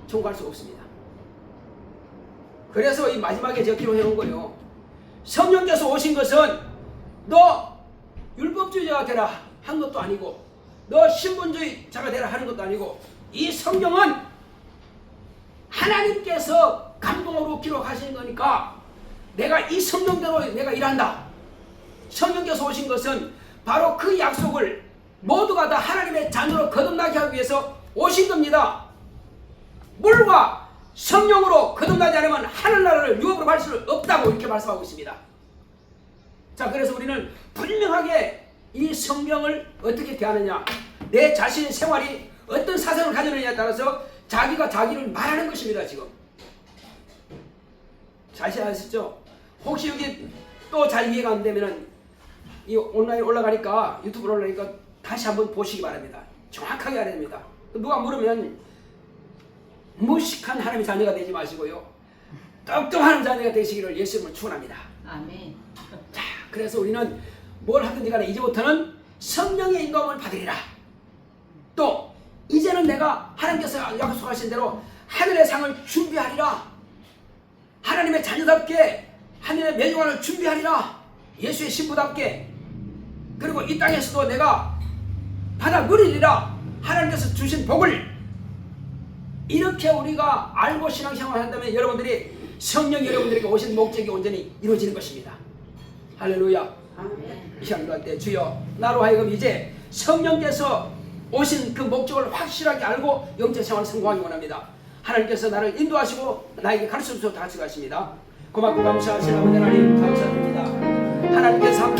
천국 갈 수가 없습니다. 그래서 이 마지막에 제가 기록해 놓은 거예요. 성령께서 오신 것은 너 율법주의자가 되라 한 것도 아니고, 너 신분주의자가 되라 하는 것도 아니고, 이 성경은 하나님께서 감동으로 기록하신 거니까 내가 이 성령대로 내가 일한다. 성령께서 오신 것은 바로 그 약속을 모두가 다 하나님의 자녀로 거듭나게 하기 위해서 오신 겁니다. 물과 성령으로 거듭나지 않으면 하늘나라를 유업으로 갈 수 없다고 이렇게 말씀하고 있습니다. 자, 그래서 우리는 분명하게 이 성경을 어떻게 대하느냐, 내 자신의 생활이 어떤 사상을 가지느냐에 따라서 자기가 자기를 말하는 것입니다. 지금 자세히 아시죠? 혹시 여기 또 잘 이해가 안 되면은 이 온라인 올라가니까, 유튜브로 올라가니까 다시 한번 보시기 바랍니다. 정확하게 알아야 됩니다. 누가 물으면 무식한 하나님의 자녀가 되지 마시고요, 똑똑한 자녀가 되시기를 예수님을 축원합니다. 아멘. 자, 그래서 우리는 뭘 하든지 간에 이제부터는 성령의 인도함을 받으리라. 또 이제는 내가 하나님께서 약속하신 대로 하늘의 상을 준비하리라. 하나님의 자녀답게 하늘의 매주관을 준비하리라. 예수의 신부답게. 그리고 이 땅에서도 내가 받아 누리리라. 하나님께서 주신 복을. 이렇게 우리가 알고 신앙생활을 한다면 여러분들이 성령이 여러분들에게 오신 목적이 온전히 이루어지는 것입니다. 할렐루야. 아멘. 이 시간 기도할 때 주여, 나로 하여금 이제 성령께서 오신 그 목적을 확실하게 알고 영적 생활을 성공하기 원합니다. 하나님께서 나를 인도하시고 나에게 가르쳐 주셔서 같이 가십니다. 고맙고 감사하신 아버지 하나님 감사드립니다. 하나님께서 함께